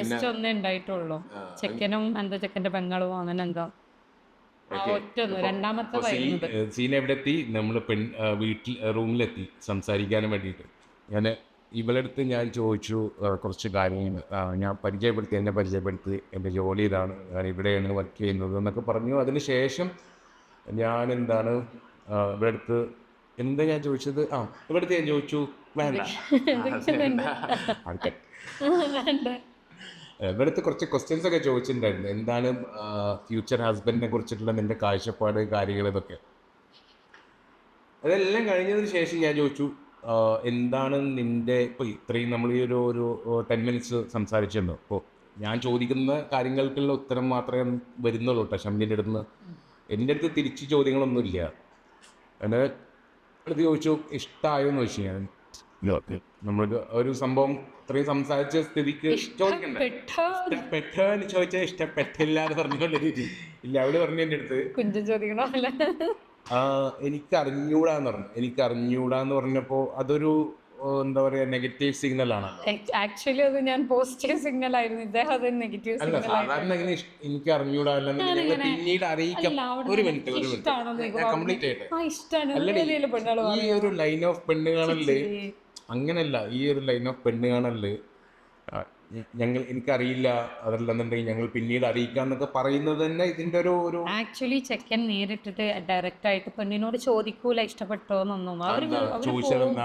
ജസ്റ്റ് ഒന്നേ ഉണ്ടായിട്ടുള്ളൂ. ചെക്കനും എന്താ ചെക്കൻ്റെ പെങ്ങളും അങ്ങനെ എന്തോ ഒറ്റൊന്നും. രണ്ടാമത്തെ സീൻ എവിടെ എത്തി? നമ്മൾ വീട്ടിൽ റൂമിലെത്തി സംസാരിക്കാനും വേണ്ടിയിട്ട്. ഞാൻ ഇവളടുത്ത് ഞാൻ ചോദിച്ചു കുറച്ച് കാര്യങ്ങൾ. ഞാൻ എന്നെ പരിചയപ്പെടുത്തി, എൻ്റെ ജോലി ഇതാണ്, ഞാൻ ഇവിടെയാണ് വർക്ക് ചെയ്യുന്നത് എന്നൊക്കെ പറഞ്ഞു. അതിന് ശേഷം ഞാൻ എന്താണ് ഇവിടെടുത്ത് എന്താ ഞാൻ ചോദിച്ചത്, ഇവിടുത്തെ ഞാൻ ചോദിച്ചു വേണ്ട, ഇവിടുത്തെ കുറച്ച് ക്വസ്റ്റ്യൻസ് ഒക്കെ ചോദിച്ചിട്ടുണ്ടായിരുന്നു. എന്താണ് ഫ്യൂച്ചർ ഹസ്ബൻഡിനെ കുറിച്ചിട്ടുള്ള നിൻ്റെ കാഴ്ചപ്പാട്, കാര്യങ്ങൾ, ഇതൊക്കെ. അതെല്ലാം കഴിഞ്ഞതിന് ശേഷം ഞാൻ ചോദിച്ചു എന്താണ് നിൻ്റെ, ഇപ്പോൾ ഇത്രയും നമ്മൾ ഈ ഒരു 10 മിനിറ്റ്സ് സംസാരിച്ചിരുന്നു. അപ്പോൾ ഞാൻ ചോദിക്കുന്ന കാര്യങ്ങൾക്കുള്ള ഉത്തരം മാത്രമേ വരുന്നുള്ളൂ കേട്ടോ ഷംനിൻ്റെ അടുത്ത് നിന്ന്. എൻ്റെ അടുത്ത് തിരിച്ച് ചോദ്യങ്ങളൊന്നുമില്ല. എൻ്റെ അടുത്ത് ചോദിച്ചു ഇഷ്ടമായോ എന്ന് ചോദിച്ചു. നമ്മളൊരു ഒരു സംഭവം ഇത്രയും സംസാരിച്ച സ്ഥിതിക്ക് ചോദിക്കണ്ടേ? ഇഷ്ടപ്പെട്ടെന്ന് ചോദിച്ചാൽ ഇഷ്ടപ്പെട്ടില്ല എന്ന് പറഞ്ഞോണ്ട് ഇല്ല. അവള് പറഞ്ഞു എൻ്റെ അടുത്ത് കുഞ്ചൻ ചോദിക്കണോ എനിക്ക് അറിഞ്ഞൂടാന്ന് പറഞ്ഞപ്പോ അതൊരു എന്താ പറയാ നെഗറ്റീവ് സിഗ്നൽ ആണ്. ആക്ച്വലി അത് ഞാൻ പോസിറ്റീവ് സിഗ്നൽ ആയിരുന്നു, ഇദ്ദേഹം അത് നെഗറ്റീവ് അല്ല, സിഗ്നൽ സാധാരണ ഇങ്ങനെ എനിക്ക് അറിഞ്ഞൂടാ പിന്നീട് അറിയിക്കാം. ഒരു മിനിറ്റ് കംപ്ലീറ്റ് ആയിട്ട് ഈ ഒരു ലൈൻ ഓഫ് പെണ്ണ് കാണല് അങ്ങനല്ല. ഈ ഒരു ലൈൻ ഓഫ് പെണ്ണ് കാണല് എനിക്കറിയില്ല, അതല്ലെന്നുണ്ടെങ്കിൽ ഞങ്ങൾ പിന്നീട് അറിയിക്കാന്നൊക്കെ പറയുന്നത് തന്നെ ഇതിന്റെ ഒരു ആക്ച്വലി ചെക്കൻ നേരിട്ടിട്ട് ഡയറക്റ്റ് ആയിട്ട് പെണ്ണിനോട് ചോദിക്കൂല ഇഷ്ടപ്പെട്ടോന്നൊന്നും. അവര്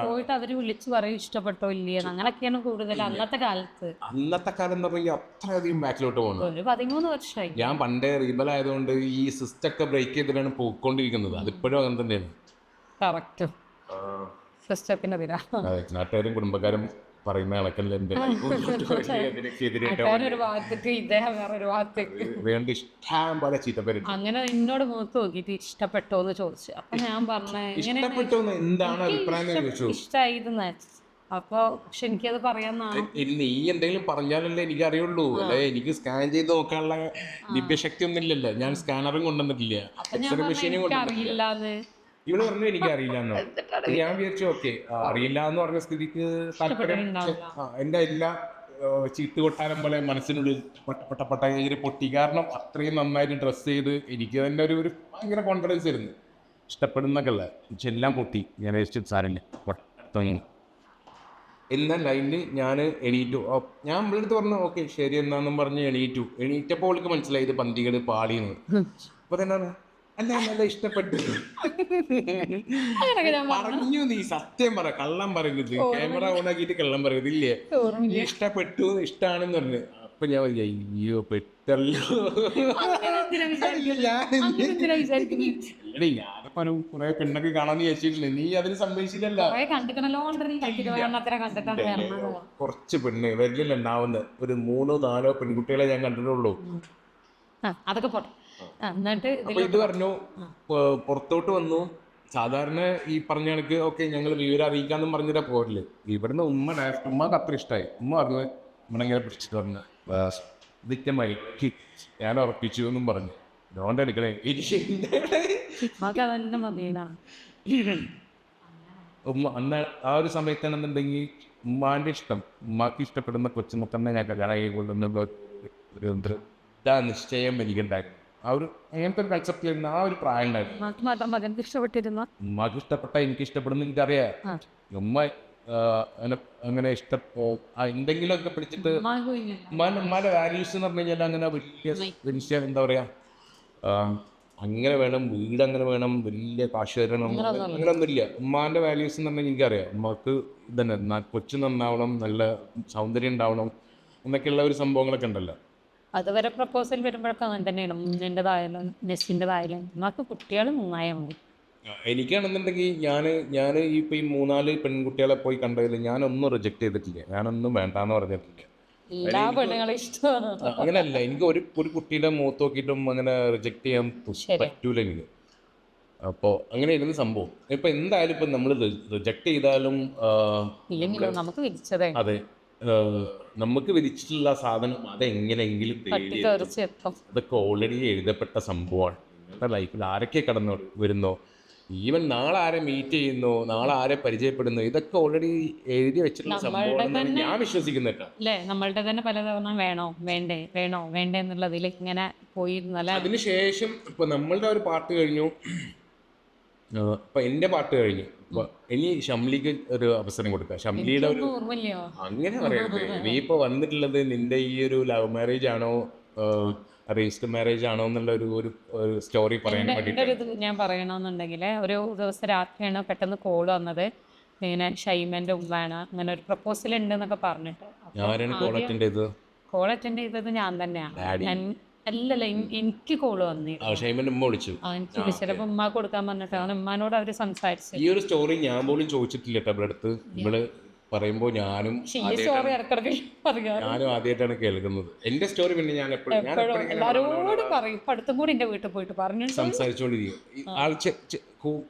പോയിട്ട് അവര് വിളിച്ചു പറയും ഇഷ്ടപ്പെട്ടോ ഇല്ലയെന്ന്. അങ്ങനെയൊക്കെയാണ് കൂടുതൽ അന്നത്തെ കാലത്ത്. അന്നത്തെ കാലം എന്ന് പറഞ്ഞാൽ അത്രയധികം ബാക്കിലോട്ട് പോകുന്നത്. ഒരു 13 വർഷമായി. ഞാൻ പണ്ടേ റീബൽ ആയതുകൊണ്ട് ഈ സിസ്റ്റം ഒക്കെ ബ്രേക്ക് ചെയ്തിട്ടാണ് പോയിക്കൊണ്ടിരിക്കുന്നത്. അതിപ്പോഴും അങ്ങനെ തന്നെയാണ്. കറക്റ്റ് സിസ്റ്റത്തിന്റെ പേരാ. നാട്ടുകാരും കുടുംബക്കാരും പറയുന്ന കണക്കല്ല വേണ്ട ഇഷ്ടം പോലെ ചീത്തപ്പേര്. അങ്ങനെ എന്നോട് മുഖത്ത് നോക്കിയിട്ട് ഇഷ്ടപ്പെട്ടോ എന്ന് ചോദിച്ചു. അപ്പൊ ഞാൻ പറഞ്ഞ എന്താണ് അഭിപ്രായം ചോദിച്ചു. ഇഷ്ടായിരുന്നു. അപ്പൊ പക്ഷെ എനിക്കത് പറയാന്നാണ്. നീ എന്തെങ്കിലും പറഞ്ഞാലല്ലേ എനിക്ക് അറിയുള്ളൂ. അല്ലെ എനിക്ക് സ്കാൻ ചെയ്ത് നോക്കാനുള്ള ദിവ്യശക്തി ഒന്നും ഇല്ലല്ലോ. ഞാൻ സ്കാനറും കൊണ്ടുവന്നിട്ടില്ല, എക്സ്റേ മെഷീനും കൊണ്ടുവന്നില്ല. ഇവള് പറഞ്ഞു എനിക്ക് അറിയില്ലെന്നോ. ഞാൻ വിചാരിച്ചു ഓക്കെ അറിയില്ല എന്ന് പറഞ്ഞ സ്ഥിതിക്ക് താല്പര്യം എന്റെ എല്ലാ ചീട്ട് കൊട്ടാരം പോലെ മനസ്സിനുള്ളിൽ പട്ട പൊട്ടി. കാരണം അത്രയും നന്നായിട്ട് ഡ്രസ്സ് ചെയ്ത് എനിക്ക് തന്നെ ഒരു ഭയങ്കര കോൺഫിഡൻസ് ആയിരുന്നു. ഇഷ്ടപ്പെടുന്നൊക്കെ ഉള്ള എല്ലാം പൊട്ടി. ഞാൻ സാരമില്ല എന്ന ലൈനിൽ ഞാൻ എണീറ്റു. ഞാൻ നമ്മളടുത്ത് പറഞ്ഞു ഓക്കെ ശരി എന്നാന്നും പറഞ്ഞ് എണീറ്റപ്പോൾ അവൾക്ക് മനസ്സിലായി ഇത് പന്തികള് പാളിയെന്ന്. അപ്പൊ തന്നെ അല്ല നല്ല ഇഷ്ടപ്പെട്ടു പറഞ്ഞു. നീ സത്യം പറ, കള്ളം പറയുന്നത്. ക്യാമറ ഓൺ ആക്കിയിട്ട് കള്ളം പറയുന്നത് ഇല്ലേ? ഇഷ്ടപ്പെട്ടു ഇഷ്ടാണെന്ന് പറഞ്ഞു. അപ്പൊ ഞാൻ അയ്യോ പെട്ടല്ലോ. കുറെ പെണ്ണൊക്കെ കാണാന്ന് വിചാരിച്ചിട്ടില്ലേ? നീ അതിന് സമ്മതിച്ചില്ലല്ലോ. കുറച്ച് പെണ്ണ് വലിയുണ്ടാവുന്ന ഒരു 3-4 പെൺകുട്ടികളെ ഞാൻ കണ്ടിട്ടുള്ളൂ. അതൊക്കെ പോട്ടെ. അപ്പൊ ഇത് പറഞ്ഞു പുറത്തോട്ട് വന്നു. സാധാരണ ഈ പറഞ്ഞ കണക്ക് ഓക്കെ ഞങ്ങൾ വിവരം അറിയിക്കാന്നും പറഞ്ഞിട്ടാ പോരില്ലേ. ഇവിടുന്ന് ഉമ്മക്ക് അത്ര ഇഷ്ടമായി. ഉമ്മ പറഞ്ഞു നമ്മളിങ്ങനെ പിടിച്ചിട്ട് പറഞ്ഞു ദിക്കമായി ഞാൻ ഉറപ്പിച്ചു എന്നും പറഞ്ഞു. ഡോണ്ട് എടുക്കണേ ഉമ്മ അന്ന് ആ ഒരു സമയത്താണെന്നുണ്ടെങ്കിൽ ഉമ്മാന്റെ ഇഷ്ടം, ഉമ്മാക്ക് ഇഷ്ടപ്പെടുന്ന കൊച്ചുമൊക്കെ തന്നെ ഞാൻ കല്യാണം കൊള്ളുന്ന ഒരു നിശ്ചയം എനിക്കുണ്ടായിരുന്നു. ആ ഒരു അങ്ങനത്തെ ഒരു കൺസെപ്റ്റിലായിരുന്നു. ആ ഒരു പ്രായം ഉണ്ടായിരുന്നു. ഉമ്മക്ക് ഇഷ്ടപ്പെട്ട എനിക്ക് ഇഷ്ടപ്പെടുന്ന എനിക്കറിയാം. ഉമ്മ അങ്ങനെ എന്തെങ്കിലുമൊക്കെ പിടിച്ചിട്ട് ഉമ്മാന്റെ വാല്യൂസ് എന്ന് പറഞ്ഞു കഴിഞ്ഞാൽ അങ്ങനെ വലിയ എന്താ പറയാ അങ്ങനെ വേണം, വീട് അങ്ങനെ വേണം, വലിയ കാശ് തരണം, അങ്ങനെയൊന്നുമില്ല. ഉമ്മാന്റെ വാല്യൂസ് എന്ന് പറഞ്ഞാൽ എനിക്കറിയാം. ഉമ്മക്ക് ഇതന്നെ കൊച്ചു നന്നാവണം, നല്ല സൗന്ദര്യം ഉണ്ടാവണം എന്നൊക്കെയുള്ള ഒരു സംഭവങ്ങളൊക്കെ ഉണ്ടല്ലോ. അതുവരെ പ്രപ്പോസൽ വരുമ്പോഴൊക്കെ അങ്ങനെ തന്നെയാണ്. മുന്നിൻ്റെതായാലും നെസ്സിൻ്റെതായാലും നമുക്ക് കുട്ടികൾ നന്നായാൽ മതി. എനിക്കാണെന്നുണ്ടെങ്കിൽ ഞാൻ ഇപ്പൊ ഈ 3-4 പെൺകുട്ടികളെ പോയി കണ്ടതിൽ ഞാനൊന്നും റിജക്ട് ചെയ്തിട്ടില്ല. ഞാനൊന്നും വേണ്ടാന്ന് പറഞ്ഞിട്ടില്ല. എല്ലാ പെണ്ണുങ്ങളെ ഇഷ്ടമാണ്. അങ്ങനെയല്ല, എനിക്ക് ഒരു കുട്ടിയുടെ മുഖത്ത് നോക്കിയിട്ടും അങ്ങനെ റിജക്ട് ചെയ്യാൻ പറ്റൂല എനിക്ക്. അപ്പോൾ അങ്ങനെ ഇരുന്ന സംഭവം. ഇപ്പൊ എന്തായാലും ഇപ്പൊ നമ്മൾ റിജക്ട് ചെയ്താലും നമുക്ക് വിധിച്ചതേ. അതെ, നമുക്ക് വിധിച്ചിട്ടുള്ള സാധനം അതെങ്ങനെയെങ്കിലും അതൊക്കെ ഓൾറെഡി എഴുതപ്പെട്ട സംഭവമാണ്. നിങ്ങളുടെ ലൈഫിൽ ആരൊക്കെ കടന്നു വരുന്നോ, ഈവൻ നാളെ ആരെ മീറ്റ് ചെയ്യുന്നോ, നാളെ ആരെ പരിചയപ്പെടുന്നോ, ഇതൊക്കെ ഓൾറെഡി എഴുതി വെച്ചിട്ടുള്ള സംഭവം ഞാൻ വിശ്വസിക്കുന്നില്ല. അല്ലേ, നമ്മളുടെ തന്നെ പലതവണ വേണോ വേണ്ടേ എന്നുള്ളതിൽ ഇങ്ങനെ പോയിരുന്നല്ലേ. അതിനുശേഷം ഇപ്പൊ നമ്മളുടെ ഒരു പാർട്ട് കഴിഞ്ഞു, ഇപ്പൊ എന്റെ പാർട്ട് കഴിഞ്ഞു. ഇനി ഷംലിക്ക് ഒരു അവസരം കൊടുക്കാം. ഷംലിയുടെ ഒരു അങ്ങനെ പറയരുത്. നീ ഇപ്പൊ വന്നിട്ടുള്ളത് നിന്റെ ഈ ഒരു ലവ് മാരേജ് ആണോ രജിസ്റ്റർ മാരേജ് ആണോ എന്നുള്ള ഒരു സ്റ്റോറി പറയാൻ വേണ്ടിയിട്ട് ഞാൻ പറയണമെന്നുണ്ടെങ്കിൽ, ഒരു ദിവസം രാത്രിയാണ് പെട്ടെന്ന് കോൾ വന്നത്. ഇങ്ങനെ ഷൈമന്റെ ഉമ്മാണ് അങ്ങനെ ഒരു പ്രപ്പോസൽ ഉണ്ട് എന്നൊക്കെ പറഞ്ഞിട്ട്. കോൾ അറ്റൻഡ് ചെയ്തത് ഞാൻ തന്നെയാണ്. അല്ലല്ല, എനിക്ക് കോള് വന്നു. എനിക്ക് വിളിച്ചപ്പോ ഉമ്മ കൊടുക്കാൻ പറഞ്ഞിട്ടാണ്. ഉമ്മാനോട് അവര് സംസാരിച്ചു. ഈ ഒരു സ്റ്റോറി ഞാൻ പോലും ചോദിച്ചിട്ടില്ല കേട്ടോ. ഇവിടെ അടുത്ത് പറയുമ്പോൾ ഞാനും സ്റ്റോറി ഇടക്കിടക്ക് പറയാറ് ആദ്യമായിട്ടാണ് കേൾക്കുന്നത്. എന്റെ സ്റ്റോറി പിന്നെ ഞാൻ എപ്പോഴും എപ്പോഴും എല്ലാരോടും പറയും. ഇപ്പൊ അടുത്തും കൂടി എന്റെ വീട്ടിൽ പോയിട്ട് പറഞ്ഞു സംസാരിച്ചുകൊണ്ടിരിക്കും.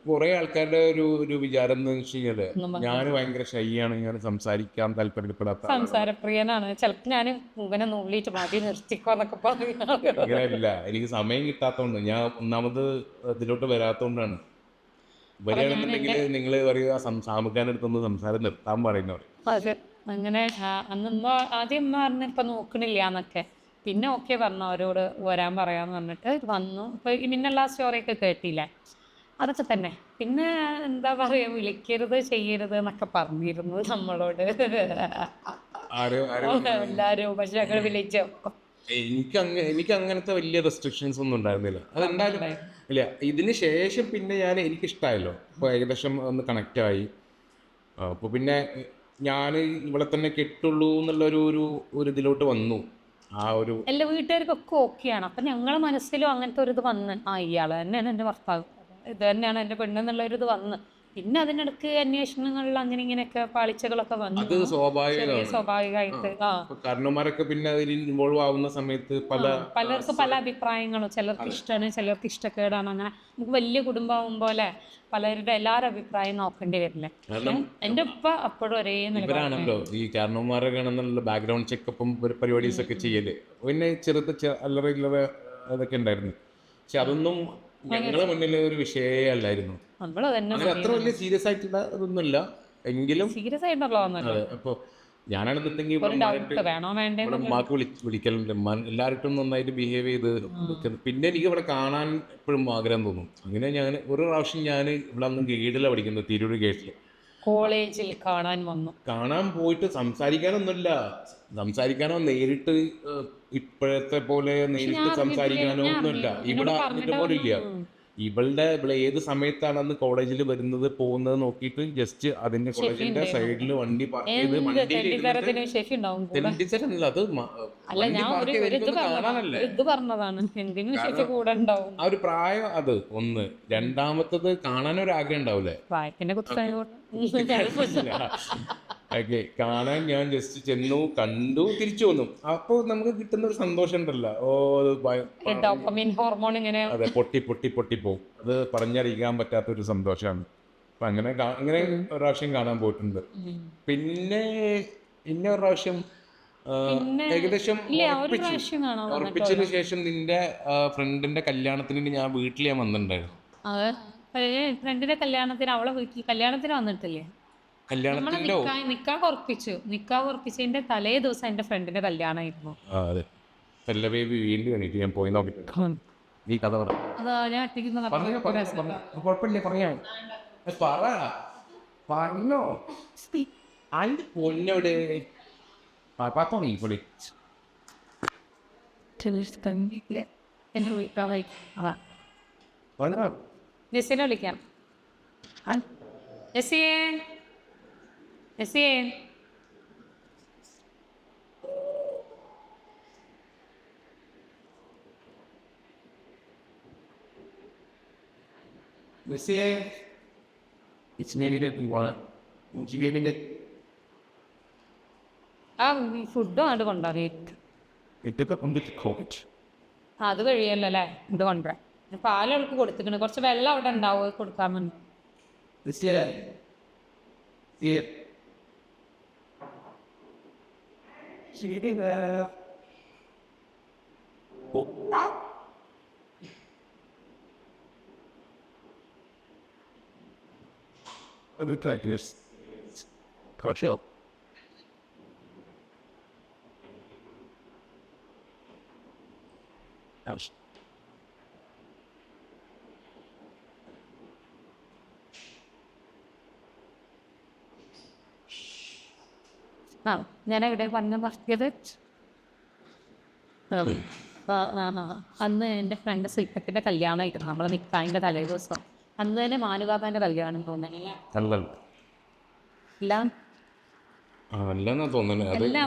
കുറെ ആൾക്കാരുടെ ഒരു വിചാരം എന്ന് വെച്ച് കഴിഞ്ഞാല് ഞാൻ ഭയങ്കര ഷൈയാണ്, ഞാൻ സംസാരിക്കാൻ താല്പര്യപ്പെടാത്ത സംസാരപ്രിയനാണ്. ചിലപ്പോ ഞാൻ ഇവനെ നുള്ളിയിട്ട് മാറ്റി നിർത്തിക്കോന്നൊക്കെ പറയാറ്. അങ്ങനെയല്ല, എനിക്ക് സമയം കിട്ടാത്തതുകൊണ്ട്, ഞാൻ ഒന്നാമത് ഇതിലോട്ട് വരാത്തോണ്ടാണ്. വരികയാണെന്നുണ്ടെങ്കിൽ നിങ്ങൾ പറയുക സാമുഖാനടുത്തൊന്ന് സംസാരം നിർത്താൻ പറയുന്നവർ. അതെ, അങ്ങനെ അന്ന് ആദ്യം ഉമ്മ പറഞ്ഞ ഇപ്പൊ നോക്കണില്ല എന്നൊക്കെ, പിന്നെ ഓക്കെ പറഞ്ഞു അവരോട് വരാൻ പറയാന്ന് പറഞ്ഞിട്ട് വന്നു. ഇപ്പൊ പിന്നുള്ള സ്റ്റോറിയൊക്കെ കേട്ടില്ലേ, അതൊക്കെ തന്നെ. പിന്നെ എന്താ പറയാ, വിളിക്കരുത് ചെയ്യരുത് എന്നൊക്കെ പറഞ്ഞിരുന്നു നമ്മളോട് എല്ലാരും. പക്ഷെ ഞങ്ങൾ വിളിച്ചോ, എനിക്ക് അങ്ങനത്തെ വലിയ റെസ്ട്രിക്ഷൻസ് ഒന്നും ഉണ്ടായിരുന്നില്ല. അതെന്തായാലും ഇല്ല. ഇതിന് ശേഷം പിന്നെ എനിക്ക് ഇഷ്ടമായല്ലോ, അപ്പോൾ ഏകദേശം ഒന്ന് കണക്റ്റായി. അപ്പോൾ പിന്നെ ഞാൻ ഇവിടെ തന്നെ കെട്ടുള്ളൂ എന്നുള്ള ഒരു ഇതിലോട്ട് വന്നു. ആ ഒരു എല്ലാ വീട്ടുകാർക്കൊക്കെ ഓക്കെയാണ്. അപ്പം ഞങ്ങളുടെ മനസ്സിലും അങ്ങനത്തെ ഒരു ഇത് വന്ന്, ഇയാൾ തന്നെയാണ് എൻ്റെ ഭർത്താവ്, ഇത് തന്നെയാണ് എൻ്റെ പെണ്ണെന്നുള്ളൊരിത് വന്ന്. പിന്നെ അതിനിടക്ക് അന്വേഷണങ്ങളിൽ അങ്ങനെ ഇങ്ങനെയൊക്കെ പാളിച്ചകളൊക്കെ വന്നു. അത് സ്വാഭാവികമായിട്ട് കാരണന്മാരൊക്കെ പിന്നെ അതിൽ ഇൻവോൾവ് ആവുന്ന സമയത്ത് പലർക്കും പല അഭിപ്രായങ്ങളും, ചിലർക്ക് ഇഷ്ടമാണ്, ചിലർക്ക് ഇഷ്ടക്കേടാണ്. അങ്ങനെ നമുക്ക് വലിയ കുടുംബമാകും പോലെ പലരുടെ എല്ലാവരും അഭിപ്രായം നോക്കേണ്ടി വരില്ലേ. എൻ്റെ ഉപ്പ അപ്പോഴും ഒരേ നിലപാടാണല്ലോ. ഈ കാരണന്മാരൊക്കെ ആണെന്നുള്ള ബാക്ക്ഗ്രൗണ്ട് ചെക്കപ്പും പരിപാടീസ് ഒക്കെ ചെയ്യല്, പിന്നെ അല്ലറ അതൊക്കെ ഉണ്ടായിരുന്നു. പക്ഷെ അതൊന്നും ഞങ്ങളുടെ മുന്നിൽ ഒരു വിഷയമേ അല്ലായിരുന്നു. അത്ര വലിയ സീരിയസ് ആയിട്ടുള്ള അതൊന്നുമില്ല. എങ്കിലും സീരിയസ് ആയിട്ടുള്ള അപ്പോൾ ഞാനാണെന്നുണ്ടെങ്കിൽ ഉമ്മാക്ക് വിളിക്കലുണ്ട്, എല്ലാവരും നന്നായിട്ട് ബിഹേവ് ചെയ്ത്. പിന്നെ എനിക്ക് ഇവിടെ കാണാൻ എപ്പോഴും ആഗ്രഹം തോന്നും. അങ്ങനെ ഞാൻ ഒരു പ്രാവശ്യം ഇവിടെ അന്ന് ഗൈഡിലാണ് പഠിക്കുന്നത്, തിരൂർ ഗേറ്റിൽ. കോളേജിൽ കാണാൻ പോയിട്ട് സംസാരിക്കാനോ നേരിട്ട് ഇപ്പോഴത്തെ പോലെ നേരിട്ട് സംസാരിക്കാനോ ഒന്നുമില്ല. ഇവിടെ അറിഞ്ഞിട്ട് പോലും ഇല്ല. ഇവിടെ ഏത് സമയത്താണെന്ന് കോളേജിൽ വരുന്നത് പോകുന്നത് നോക്കിയിട്ട് ജസ്റ്റ് അതിന്റെ കോളേജിന്റെ സൈഡിൽ വണ്ടി പാർക്ക് ചെയ്ത് ആ ഒരു പ്രായം. അത് ഒന്ന്. രണ്ടാമത്തത് കാണാനൊരാഗ്രഹം ഉണ്ടാവില്ലേ, ഓക്കെ, കാണാൻ. ഞാൻ ജസ്റ്റ് ചെന്നു, കണ്ടു, തിരിച്ചു വന്നു. അപ്പോൾ നമുക്ക് കിട്ടുന്ന ഒരു സന്തോഷം ഉണ്ടല്ലോ, അതെ, പൊട്ടി പോകും. അത് പറഞ്ഞറിയിക്കാൻ പറ്റാത്തൊരു സന്തോഷമാണ്. അപ്പം അങ്ങനെ ഒരു പ്രാവശ്യം കാണാൻ പോയിട്ടുണ്ട്. പിന്നെ ഒരു പ്രാവശ്യം ഏകദേശം ഉറപ്പിച്ചതിന് ശേഷം നിന്റെ ഫ്രണ്ടിന്റെ കല്യാണത്തിന് ഞാൻ വീട്ടിൽ വന്നിട്ടുണ്ടായിരുന്നു. ഫ്രണ്ടിന്റെ കല്യാണത്തിന് അവളെ വീട്ടിൽ കല്യാണത്തിന് വന്നിട്ടില്ലേ? നിക്കാഹ് ഉറപ്പിച്ചതിന്റെ തലേ ദിവസം എന്റെ ഫ്രണ്ടിന്റെ കല്യാണമായിരുന്നു. ഞാൻ പോയി നോക്കിട്ട് നീ കഥ പറ. ജെസ്സിനെ വിളിക്കാം. ജെസ്സിയെ ഫുഡ് അങ്ങോട്ട് കൊണ്ടുവരാം. അത് കഴിയല്ലോ അല്ലേ, ഇത് കൊണ്ടുവരാം. പാലവൾക്ക് കൊടുത്തിട്ടുണ്ട്, കുറച്ച് വെള്ളം അവിടെ ഉണ്ടാവും, കൊടുക്കാൻ വേണ്ടി. ഞാൻ എവിടെ പറഞ്ഞത്? അന്ന് എൻ്റെ ഫ്രണ്ട് സിൽക്കത്തിൻ്റെ കല്യാണമായിരുന്നു, നമ്മളെ നിക്കാഹിൻ്റെ തലേ ദിവസം. അന്ന് തന്നെ മാനുകാക്കാൻ്റെ കല്യാണം തോന്നുന്നില്ല,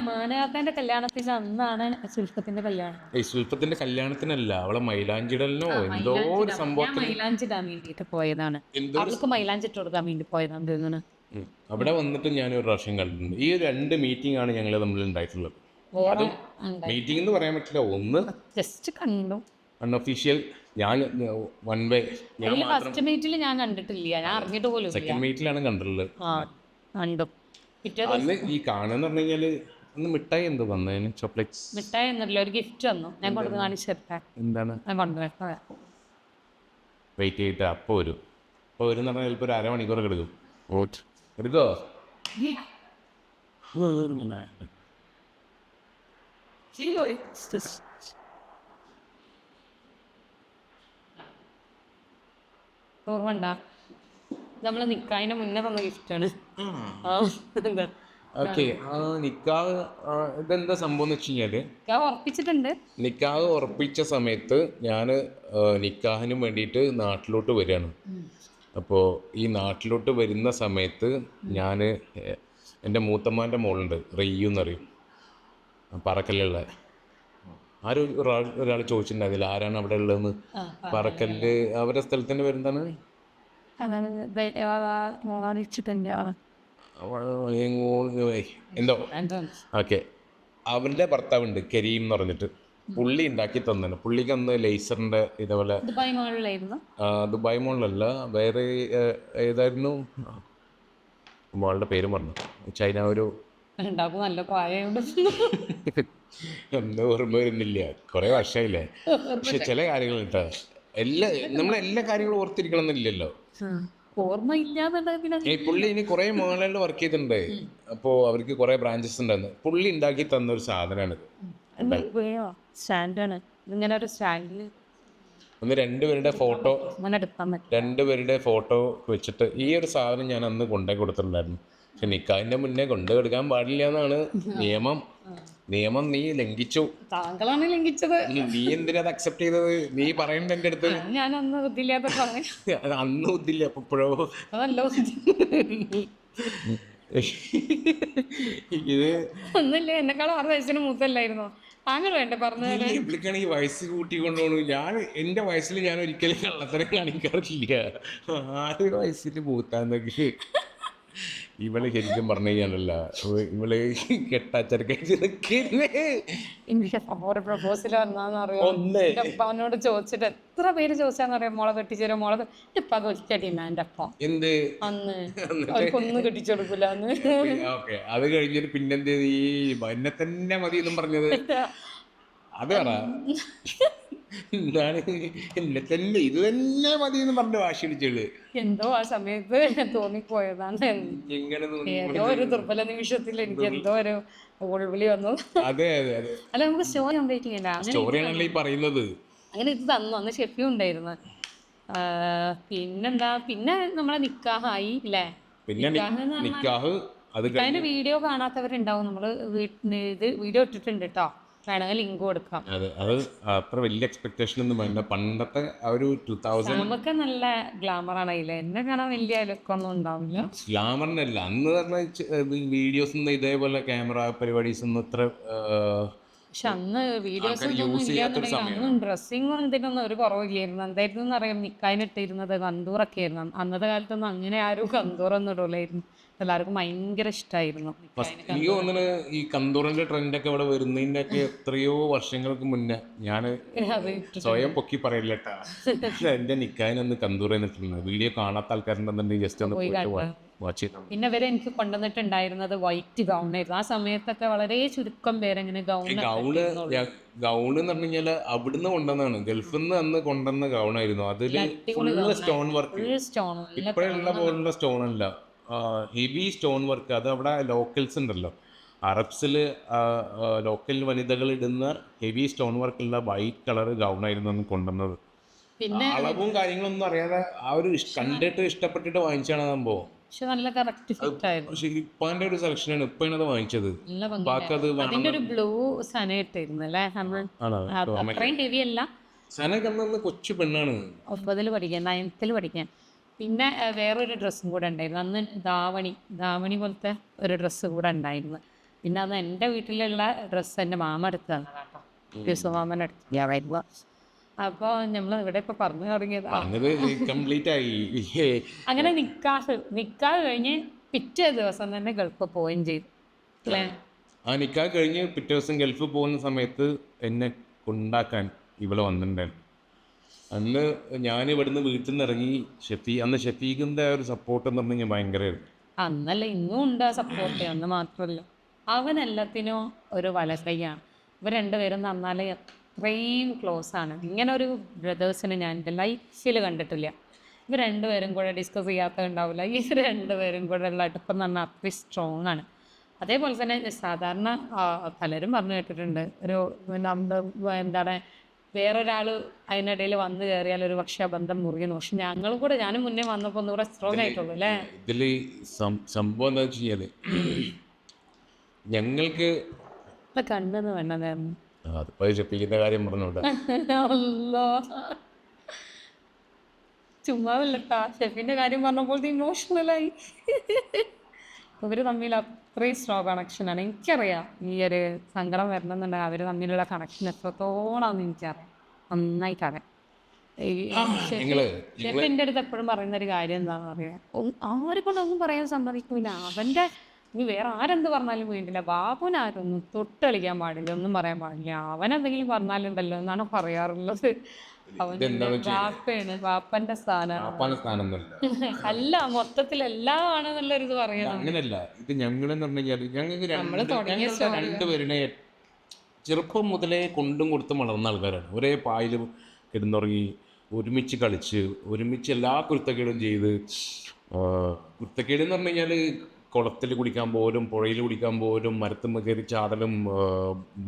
മാനുകാക്കാൻ്റെ കല്യാണത്തിന് അന്നാണ് സുൽഫത്തിന്റെ കല്യാണം. സുൽഫത്തിന്റെ കല്യാണത്തിനല്ല, അവളെ മൈലാഞ്ചിടലിനോ എന്തോ ഒരു സംഭവം, മൈലാഞ്ചിടാൻ വേണ്ടിയിട്ട് പോയതാണ്. അവൾക്ക് മൈലാഞ്ചിട്ട് കൊടുക്കാൻ വേണ്ടി പോയതാണ് തോന്നുന്നു. അവിടെ വന്നിട്ട് ഞാൻ ഒരു പ്രാവശ്യം കണ്ടിട്ടുണ്ട്. ഈ 2 മീറ്റിംഗ് ആണ് ഞങ്ങൾ തമ്മിൽ ഉണ്ടായിട്ടുള്ളത്. വേറെ മീറ്റിംഗ് എന്ന് പറയാൻ പറ്റില്ല, ഒന്ന് ജസ്റ്റ് കണ്ടു. അൺഒഫീഷ്യൽ, ഞാൻ വൺ വേ, ഞാൻ ഫസ്റ്റ് മീറ്റിൽ ഞാൻ കണ്ടിട്ടില്ല, ഞാൻ അറിഞ്ഞിട്ട് പോലും ഇല്ല. സെക്കൻഡ് മീറ്റിലാണ് കണ്ടിട്ടുള്ളത്. കണ്ടു. പിറ്റേ അന്ന് ഈ കാണുന്ന പറഞ്ഞു കഴിഞ്ഞാൽ അന്ന് മിഠായി എന്തോ വന്നതിന്, ചോക്ലേറ്റ്സ് മിഠായി എന്നല്ല, ഒരു ഗിഫ്റ്റ് തന്നു. ഞാൻ കൊണ്ടു കാണിച്ചിട്ടെ, എന്താണ് ഞാൻ കൊണ്ടുവരാം. വെയിറ്റ് ചെയ്തിട്ട് അപ്പോൾ വരും. അപ്പോൾ വരും എന്ന് പറഞ്ഞാൽ ചിലപ്പോൾ ഒരു അരമണിക്കൂർ എടുക്കും. എടുക്കോ? ഓർമ്മണ്ട, നമ്മള് നിക്കാതിന് മുന്നേ തന്ന ഗിഫ്റ്റാണ്. ഓക്കെ. നിക്കാഹ് ഇതെന്താ സംഭവം എന്ന് വെച്ച് കഴിഞ്ഞാൽ, ഉറപ്പിച്ചിട്ടുണ്ട്. നിക്കാഹ് ഉറപ്പിച്ച സമയത്ത് ഞാൻ നിക്കാഹിന് വേണ്ടിയിട്ട് നാട്ടിലോട്ട് വരികയാണ്. അപ്പോൾ ഈ നാട്ടിലോട്ട് വരുന്ന സമയത്ത് ഞാൻ എൻ്റെ മൂത്തമ്മാൻ്റെ മോളുണ്ട്, റെയ്യു എന്നറിയും, പറക്കല്ലുള്ള. ആരും ഒരാൾ ചോദിച്ചിട്ടുണ്ടായിരുന്നില്ല ആരാണ് അവിടെ ഉള്ളതെന്ന്. പറക്കല്ല് അവരുടെ സ്ഥലത്തിൻ്റെ പേരെന്താണ്? എന്തോ. ഓക്കെ. അവൻ്റെ ഭർത്താവുണ്ട് കരീം എന്ന് പറഞ്ഞിട്ട്, പുള്ളി ഉണ്ടാക്കി തന്നെ. പുള്ളിക്ക് അന്ന് ലേസറിൻ്റെ ഇതേപോലെ ദുബായ് മോളിലല്ല, വേറെ ഏതായിരുന്നു മോളുടെ പേര് പറഞ്ഞു, ചൈന ഒരു നല്ല പ്രായമുണ്ട്, ഒന്നും ഓർമ്മ വരുന്നില്ല, കുറേ വർഷമായില്ലേ. പക്ഷെ ചില കാര്യങ്ങൾ കേട്ടോ, നമ്മളെല്ലാ കാര്യങ്ങളും ഓർത്തിരിക്കണം എന്നില്ലല്ലോ. ഓർമ്മ ഇല്ലാതെ പുള്ളി ഇനി കുറെ മോളിൽ വർക്ക് ചെയ്തിട്ടുണ്ട്. അപ്പോൾ അവർക്ക് കുറെ ബ്രാഞ്ചസ് ഉണ്ടായിരുന്നു. പുള്ളി ഉണ്ടാക്കി തന്ന ഒരു സാധനമാണ് സ്റ്റാൻഡാണ്. ഇങ്ങനെ ഒരു സ്റ്റാൻഡിൽ ഒന്ന് രണ്ടുപേരുടെ ഫോട്ടോ വെച്ചിട്ട് ഈ ഒരു സാധനം ഞാൻ അന്ന് കൊണ്ടേ കൊടുത്തിട്ടുണ്ടായിരുന്നു. പക്ഷെ നിക്കാഹിന്റെ മുന്നേ കൊണ്ടു കൊടുക്കാൻ പാടില്ല എന്നാണ് നിയമം. നീ ലംഘിച്ചു. താങ്കളാണ് ലംഘിച്ചത്. നീ എന്തിനാ അക്സെപ്റ്റ് ചെയ്തത്? നീ പറയണ്ട എൻ്റെ അടുത്ത്. ഞാൻ അന്ന് ബുദ്ധിയില്ലാത്ത അന്ന് ബുദ്ധിയില്ല, അപ്പോഴോ ഇത് ഒന്നുമില്ല, എന്നെക്കാളും 6 വയസ്സിന് മൂത്തല്ലായിരുന്നോ താങ്കൾ? വേണ്ട പറഞ്ഞു ഈ വയസ്സ് കൂട്ടിക്കൊണ്ടോണു. ഞാൻ എൻ്റെ വയസ്സിൽ ഞാൻ ഒരിക്കലും കള്ളത്തരം കാണിക്കാറില്ല. 6 വയസ്സിൽ മൂത്താന്നൊക്കെ ഇവള് ശരിക്കും പറഞ്ഞു കഴിഞ്ഞാലല്ല, ഇവള് പ്രപ്പോസൽ വന്നാന്നറിയോട് ചോദിച്ചിട്ട് എത്ര പേര് ചോദിച്ചാന്നറിയാം, മോളെ കെട്ടിച്ചേരോ മോളെ. ഇപ്പൊ കൊച്ചടിയുന്ന എൻ്റെ അപ്പം എന്ത് അന്ന് അവർക്കൊന്നും കെട്ടിച്ചു കൊടുക്കൂലെന്ന്. അത് കഴിഞ്ഞിട്ട് പിന്നെന്ത് ഈ എന്നെ തന്നെ മതി എന്നും പറഞ്ഞത്? അതാണ് എന്താണ് എന്നെ തന്നെ ഇത് തന്നെ മതി എന്ന് പറഞ്ഞ വാശി പിടിച്ചത്. എന്തോ ആ സമയത്ത് തോന്നിപ്പോയതാണ്. ഏതോ ഒരു ദുർബല നിമിഷത്തിൽ എനിക്ക് എന്തോ ഒരു ഉൾവിളി വന്നു. അതെ അതെ അതെ. അല്ല, നമുക്ക് സ്റ്റോറി കംപ്ലീറ്റ് ചെയ്യണ്ട. സ്റ്റോറിയാണല്ലോ ഈ പറയുന്നത്. അങ്ങനെ ഇത് തന്നു. അന്ന് ഷെഫിയും ഉണ്ടായിരുന്നു. പിന്നെന്താ, പിന്നെ നമ്മളെ നിക്കാഹായി അല്ലേ? നിക്കാഹ് അതിന്റെ വീഡിയോ കാണാത്തവരുണ്ടാവും. നമ്മള് ഇത് വീഡിയോ ഇട്ടിട്ടുണ്ട് കേട്ടോ, വേണമെങ്കിൽ ലിങ്ക് കൊടുക്കാം. അത് അത്ര വലിയ എക്സ്പെക്ടേഷൻ ഒന്നും വേണ്ട. പണ്ടത്തെ ആ ഒരു 2000 നമുക്ക് നല്ല ഗ്ലാമർ ആണ് അതില്. എന്നെ കാണാൻ വലിയ ലുക്കൊന്നും ഉണ്ടാവില്ല. ഗ്ലാമറിനല്ല, അന്ന് പറഞ്ഞ വീഡിയോസ് ഒന്നും ഇതേപോലെ ക്യാമറ പരിപാടീസ് ഒന്നും ഇത്ര പക്ഷെ അന്ന് വീഡിയോസ് അന്നും ഡ്രസ്സിങ്ങും ഇതിനൊന്നും ഒരു കുറവില്ലായിരുന്നു. എന്തായിരുന്നു അറിയാം, നിക്കാനിട്ടിരുന്നത് കന്തൂറൊക്കെ ആയിരുന്നു. അന്നത്തെ കാലത്തൊന്നും അങ്ങനെ ആരും കന്തൂറൊന്നും ഇടൂലായിരുന്നു. എല്ലാവർക്കും ഭയങ്കര ഇഷ്ടമായിരുന്നു. എനിക്ക് തോന്നുന്നു ഈ കന്തൂറിന്റെ ട്രെൻഡൊക്കെ ഇവിടെ വരുന്നതിന്റെ ഒക്കെ എത്രയോ വർഷങ്ങൾക്ക് മുന്നേ ഞാൻ സ്വയം പൊക്കി പറയില്ലട്ടാ, എന്റെ നിക്കാനൊന്ന് കന്തൂർ എന്നിട്ടുണ്ട്. വീഡിയോ കാണാത്ത ആൾക്കാരുണ്ടെന്നുണ്ടെങ്കിൽ ജസ്റ്റ് ഒന്ന് വാച്ച് ചെയ്താൽ. പിന്നെ വരെ എനിക്ക് കൊണ്ടുവന്നിട്ടുണ്ടായിരുന്നത് വൈറ്റ് ഗൗൺ ആയിരുന്നു. ആ സമയത്തൊക്കെ വളരെ ചുരുക്കം പേരെങ്ങനെ ഗൗണ് എന്ന് പറഞ്ഞു കഴിഞ്ഞാൽ അവിടുന്ന് കൊണ്ടുവന്നാണ്, ഗൾഫിൽ നിന്ന് അന്ന് കൊണ്ടുവന്ന ഗൗണായിരുന്നു. അതില് ഫുള്ള് സ്റ്റോൺ വർക്ക്, ഇപ്പോഴുള്ള പോലുള്ള സ്റ്റോൺ അല്ല, ഹെവി സ്റ്റോൺ വർക്ക്. അത് അവിടെ ലോക്കൽസ് ഉണ്ടല്ലോ, അറബ്സിൽ ലോക്കൽ വനിതകൾ ഇടുന്ന ഹെവി സ്റ്റോൺ വർക്കുള്ള വൈറ്റ് കളർ ഗൗണായിരുന്നു അന്ന് കൊണ്ടുവന്നത്. പിന്നെ അളവും കാര്യങ്ങളൊന്നും അറിയാതെ ആ ഒരു കണ്ടിട്ട് ഇഷ്ടപ്പെട്ടിട്ട് വാങ്ങിച്ചാണ് സംഭവം. പക്ഷെ ഇപ്പാന്റെ ഒരു സെലക്ഷനാണ് ഇപ്പാണ് അത് വാങ്ങിച്ചത്. കൊച്ചു പെണ്ണാണ്, 9ൽ പഠിക്കാൻ 9th പഠിക്കാൻ. പിന്നെ വേറൊരു ഡ്രസ്സും കൂടെ ഉണ്ടായിരുന്നു അന്ന്, ധാവണി പോലത്തെ ഒരു ഡ്രസ്സ് കൂടെ ഉണ്ടായിരുന്നു. പിന്നെ അന്ന് എൻ്റെ വീട്ടിലുള്ള ഡ്രസ്സ് എൻ്റെ മാമ എടുത്തതാണ് കേട്ടോ, മാമൻ എടുത്ത. അപ്പോൾ നമ്മൾ ഇവിടെ ഇപ്പൊ പറഞ്ഞു തുടങ്ങിയത് കംപ്ലീറ്റ് ആയി. അങ്ങനെ നിക്കാഹ് കഴിഞ്ഞ് പിറ്റേ ദിവസം തന്നെ ഗൾഫ് പോവുകയും ചെയ്തു അല്ലേ? ആ നിക്കാഹ് കഴിഞ്ഞ് പിറ്റേ ദിവസം ഗൾഫിൽ പോകുന്ന സമയത്ത് എന്നെ കൊണ്ടാക്കാൻ ഇവിടെ വന്നിട്ടുണ്ടായിരുന്നു. അന്ന് ഞാൻ ഇവിടുന്ന് വീട്ടിൽ നിന്ന് ഇറങ്ങി അന്ന് ഷെഫീഖിൻ്റെ ഒരു സപ്പോർട്ട് എന്ന് പറഞ്ഞു കഴിഞ്ഞാൽ ഭയങ്കരമായിരുന്നു. അന്നല്ല ഇന്നും ഉണ്ട് ആ സപ്പോർട്ട്. അന്ന് മാത്രമല്ല, അവൻ എല്ലാത്തിനും ഒരു വലകൈയാണ്. ഇവർ രണ്ടുപേരും നന്നാല് അത്രയും ക്ലോസ് ആണ്. ഇങ്ങനെ ഒരു ബ്രദേഴ്സിനെ ഞാൻ എൻ്റെ ലൈഫിൽ കണ്ടിട്ടില്ല. ഇവർ രണ്ടുപേരും കൂടെ ഡിസ്കസ് ചെയ്യാത്ത ഉണ്ടാവില്ല. ഇവർ രണ്ടുപേരും കൂടെ ഉള്ള അടുപ്പം എന്ന് പറഞ്ഞാൽ അത്രയും സ്ട്രോങ് ആണ്. അതേപോലെ തന്നെ സാധാരണ പലരും പറഞ്ഞു കേട്ടിട്ടുണ്ട്, ഒരു നമ്മുടെ എന്താണ് വേറൊരാൾ അതിനിടയിൽ വന്നു കയറിയാൽ ഒരു പക്ഷേ ആ ബന്ധം മുറിയുന്നു. പക്ഷെ ഞങ്ങളും കൂടെ, ഞാനും മുന്നേ വന്നപ്പോൾ ഒന്നുകൂടെ സ്ട്രോങ് ആയിട്ടുള്ളൂ അല്ലേ? ഇതിൽ സംഭവം എന്താ വെച്ച് കഴിഞ്ഞാൽ ഞങ്ങൾക്ക് ഇപ്പം കണ്ടെന്ന് വേണ്ടതായിരുന്നു. അതിപ്പോൾ ഷെഫീഖിൻ്റെ കാര്യം പറഞ്ഞോട്ടെ. ചുമ്മാതല്ലട്ടാ, ഷെഫിൻ്റെ കാര്യം പറഞ്ഞപ്പോൾ ഇമോഷണലായി. ഇവർ തമ്മിൽ അത്രയും സ്ട്രോങ് കണക്ഷനാണ്. എനിക്കറിയാം ഈ ഒരു സങ്കടം വരണമെന്നുണ്ടെങ്കിൽ അവർ തമ്മിലുള്ള കണക്ഷൻ എത്രത്തോളാണെന്ന് എനിക്കറിയാം, നന്നായിട്ടറിയാം. ഷെഫിൻ്റെ അടുത്ത് എപ്പോഴും പറയുന്നൊരു കാര്യം എന്താണെന്ന് അറിയാം, ആരെ കൊണ്ടൊന്നും പറയാൻ സമ്മതിക്കില്ല. അവൻ്റെ ഇനി വേറെ ആരെന്ത് പറഞ്ഞാലും വേണ്ടില്ല, ബാബുവിന് ആരൊന്നും തൊട്ട് കളിക്കാൻ പാടില്ല, ഒന്നും പറയാൻ പാടില്ല. അവനെന്തെങ്കിലും പറഞ്ഞാലുണ്ടല്ലോ എന്നാണ് പറയാറുള്ളത്. വാപ്പന്റെ സ്ഥാനം അല്ല, മൊത്തത്തിൽ എല്ലാം ആണെന്നുള്ളൊരിത് പറയുന്നത്. അങ്ങനെയല്ല, ഇത് ഞങ്ങളെന്ന് പറഞ്ഞു കഴിഞ്ഞാൽ ഞങ്ങൾക്ക് രണ്ടുപേരുടെ ചെറുപ്പം മുതലേ കൊണ്ടും കൊടുത്തും വളർന്ന ആൾക്കാരാണ്. ഒരേ പായിൽ കിടന്നുറങ്ങി, ഒരുമിച്ച് കളിച്ച്, ഒരുമിച്ച് എല്ലാ കുരുത്തക്കേടും ചെയ്ത്. കുരുത്തക്കേട് എന്ന് പറഞ്ഞു കഴിഞ്ഞാൽ കുളത്തിൽ കുടിക്കാൻ പോലും, പുഴയിൽ കുടിക്കാൻ പോലും, മരത്തുമ്മ കയറി ചാടലും,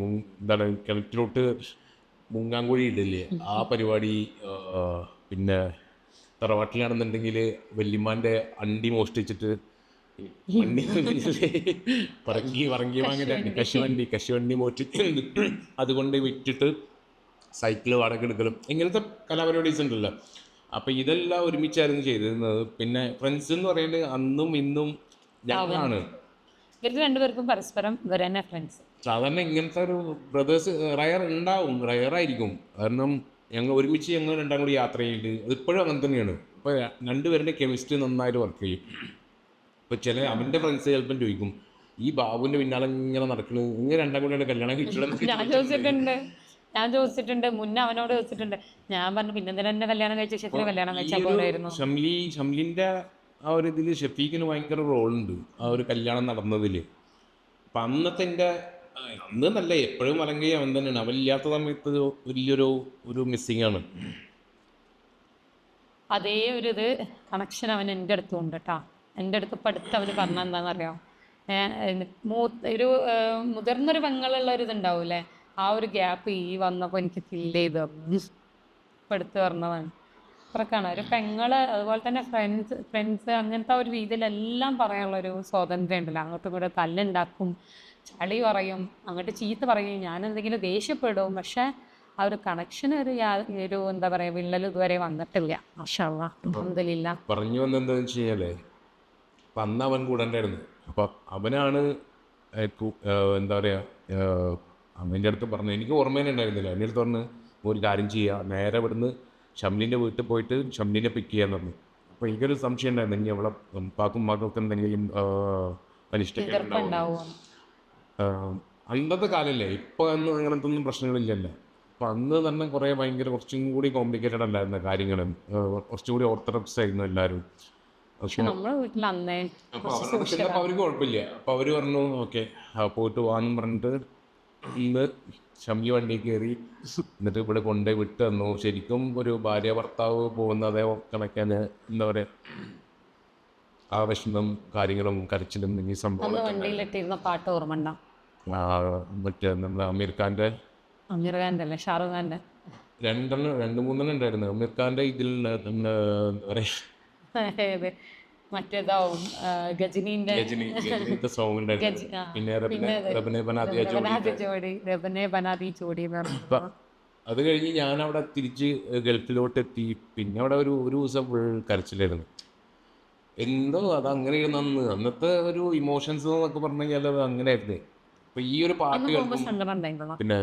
എന്താണ് കിണറ്റിലോട്ട് മുങ്ങാങ്കുഴി ഇടില്ലേ ആ പരിപാടി. പിന്നെ തറവാട്ടിലാണെന്നുണ്ടെങ്കിൽ വല്യമ്മാൻ്റെ അണ്ടി മോഷ്ടിച്ചിട്ട് പറങ്കി വാങ്ങിയിട്ട് കശുവണ്ടി മോഷ്ടിച്ച് അതുകൊണ്ട് വിറ്റിട്ട് സൈക്കിള് വാടക എടുക്കലും, ഇങ്ങനത്തെ കലാപരിപാടീസ് ഉണ്ടല്ലോ. അപ്പം ഇതെല്ലാം ഒരുമിച്ചായിരുന്നു ചെയ്തിരുന്നത്. പിന്നെ ഫ്രണ്ട്സ് എന്ന് പറയുന്നത് അന്നും ഇന്നും ഞങ്ങളാണ്. ഇവർക്ക് രണ്ടുപേർക്കും പരസ്പരം ഇവർ തന്നെ ഫ്രണ്ട്സ്. സാധാരണ ഇങ്ങനത്തെ ഒരു ബ്രദേഴ്സ് റയറായിരിക്കും. കാരണം ഞങ്ങൾ ഒരുമിച്ച് ഞങ്ങൾ രണ്ടാം കൂടി യാത്ര ചെയ്തിട്ട് അതിപ്പോഴും അങ്ങനെ തന്നെയാണ്. ഇപ്പോൾ രണ്ടുപേരുടെ കെമിസ്ട്രി നന്നായിട്ട് വർക്ക് ചെയ്യും. ഇപ്പോൾ അവൻ്റെ ഫ്രണ്ട്സ് ചിലപ്പം ചോദിക്കും, ഈ ബാബുവിൻ്റെ പിന്നാലെ ഇങ്ങനെ നടക്കുന്നത്, ഇങ്ങനെ രണ്ടാം കൂടിയാണ് കല്യാണം കഴിച്ചിട്ട്. ഞാൻ ചോദിച്ചിട്ടുണ്ട് മുന്നേ, അവനോട് ചോദിച്ചിട്ടുണ്ട്. ഞാൻ പറഞ്ഞു പിന്നെന്തിനാ എന്നെ കല്യാണം കഴിച്ച ഷെഫിനെ കല്യാണം കഴിച്ചാൽ പോലായിരുന്നു. ഷംലിൻ്റെ ആ ഒരു ഇതിൽ ഷെഫീഖിന് ഭയങ്കര റോളുണ്ട് ആ ഒരു കല്യാണം നടന്നതിൽ. അപ്പം അന്നത്തെ എൻ്റെ അന്ന് നല്ല എപ്പോഴും അല്ലെങ്കിൽ അവൻ തന്നെയാണ്. അവനില്ലാത്ത സമയത്ത് വലിയൊരു മിസ്സിങ് ആണ്. അതേ ഒരു ഇത് കണക്ഷൻ അവൻ എൻ്റെ അടുത്തും ഉണ്ട് കേട്ടോ. എൻ്റെ അടുത്ത് ഇപ്പം അടുത്ത് അവന് പറഞ്ഞാൽ എന്താണെന്നറിയാം, ഒരു മുതിർന്നൊരു പെങ്ങളുള്ള ഒരു ഇതുണ്ടാവൂലേ, ആ ഒരു ഗ്യാപ്പ് ഈ വന്നപ്പോൾ എനിക്ക് ഫീൽ ചെയ്തു. ഇപ്പം എടുത്ത് പറഞ്ഞതാണ്. അത്രക്കാണ് ഒരു പെങ്ങള്. അതുപോലെ തന്നെ ഫ്രണ്ട്സ് അങ്ങനത്തെ ഒരു രീതിയിലെല്ലാം പറയാനുള്ളൊരു സ്വാതന്ത്ര്യം ഉണ്ടല്ലോ. അങ്ങോട്ടും ഇങ്ങോട്ടും തല്ലുണ്ടാക്കും, ചളി പറയും, അങ്ങോട്ട് ചീത്ത പറയും, ഞാനെന്തെങ്കിലും ദേഷ്യപ്പെടും. പക്ഷെ ആ ഒരു കണക്ഷന് ഒരു എന്താ പറയുക വിള്ളൽ ഇതുവരെ വന്നിട്ടില്ല. മാഷാ അല്ലാഹ്, അൽഹംദുലില്ലാ. പറഞ്ഞു വന്നെന്താണെന്ന് വെച്ച് കഴിഞ്ഞാൽ അപ്പം അന്ന് അവൻ കൂടെ ഉണ്ടായിരുന്നു. അപ്പം അവനാണ് എന്താ പറയുക, അവൻ്റെ അടുത്ത് പറഞ്ഞു, എനിക്ക് ഓർമ്മ ഉണ്ടായിരുന്നില്ല. എൻ്റെ അടുത്ത് പറഞ്ഞ് ഒരു കാര്യം ചെയ്യുക, നേരെ ഇവിടുന്ന് ഷംലിൻ്റെ വീട്ടിൽ പോയിട്ട് ഷംലിനെ പിക്ക് ചെയ്യാന്ന് പറഞ്ഞു. അപ്പോൾ എനിക്കൊരു സംശയം ഉണ്ടായിരുന്നു, ഇനി അവളെ പാക്കും മകൾക്ക് എന്തെങ്കിലും അനിഷ്ടം ഉണ്ടാവും. അന്നത്തെ കാലമല്ലേ, ഇപ്പോൾ അന്ന് അങ്ങനത്തെ ഒന്നും പ്രശ്നങ്ങളില്ലല്ലോ. അപ്പോൾ അന്ന് തന്നെ കുറച്ചും കൂടി കോംപ്ലിക്കേറ്റഡ് അല്ലായിരുന്ന കാര്യങ്ങളും, കുറച്ചും കൂടി ഓർത്തഡോക്സ് ആയിരുന്നു എല്ലാവരും. പക്ഷെ നമ്മളെ വീട്ടിൽ അന്നേ അപ്പോൾ അവർക്ക് കുഴപ്പമില്ല. അപ്പോൾ അവർ പറഞ്ഞു ഓക്കെ പോയിട്ട് പോകാമെന്ന് പറഞ്ഞിട്ട് ഇന്ന് ഷംലി വണ്ടി കയറി എന്നിട്ട് ഇവിടെ കൊണ്ടുപോയി വിട്ട് തന്നു. ശരിക്കും ഒരു ഭാര്യ ഭർത്താവ് പോകുന്ന അതേ കണക്കാൻ എന്താ പറയുക, ആ വിഷമം കാര്യങ്ങളും കരച്ചിലും ഈ സംഭവം. വണ്ടിയിലിട്ടിരുന്ന പാട്ട് ഓർമ്മ ഉണ്ടോ? മറ്റേ നമ്മുടെ അമീർ ഖാൻ്റെ അല്ലേ ഷാറുഖ് ഖാൻ്റെ 2-3 ഉണ്ടായിരുന്നു. അമീർ ഖാൻ്റെ ഇതിൽ എന്താ പറയുക, മറ്റേതാവും ഗജനീന്റെ സോങ് ഉണ്ടായിരുന്നു. അത് കഴിഞ്ഞ് ഞാൻ അവിടെ തിരിച്ച് ഗൾഫിലോട്ട് എത്തി. പിന്നെ അവിടെ ഒരു ദിവസം ഫുൾ കരച്ചിലായിരുന്നു. എന്തോ അത് അങ്ങനെയായിരുന്നു അന്ന്. അന്നത്തെ ഒരു ഇമോഷൻസ് എന്നൊക്കെ പറഞ്ഞു കഴിഞ്ഞാൽ അത് അങ്ങനെയായിരുന്നു. അപ്പൊ ഈ ഒരു പാട്ട് പിന്നെ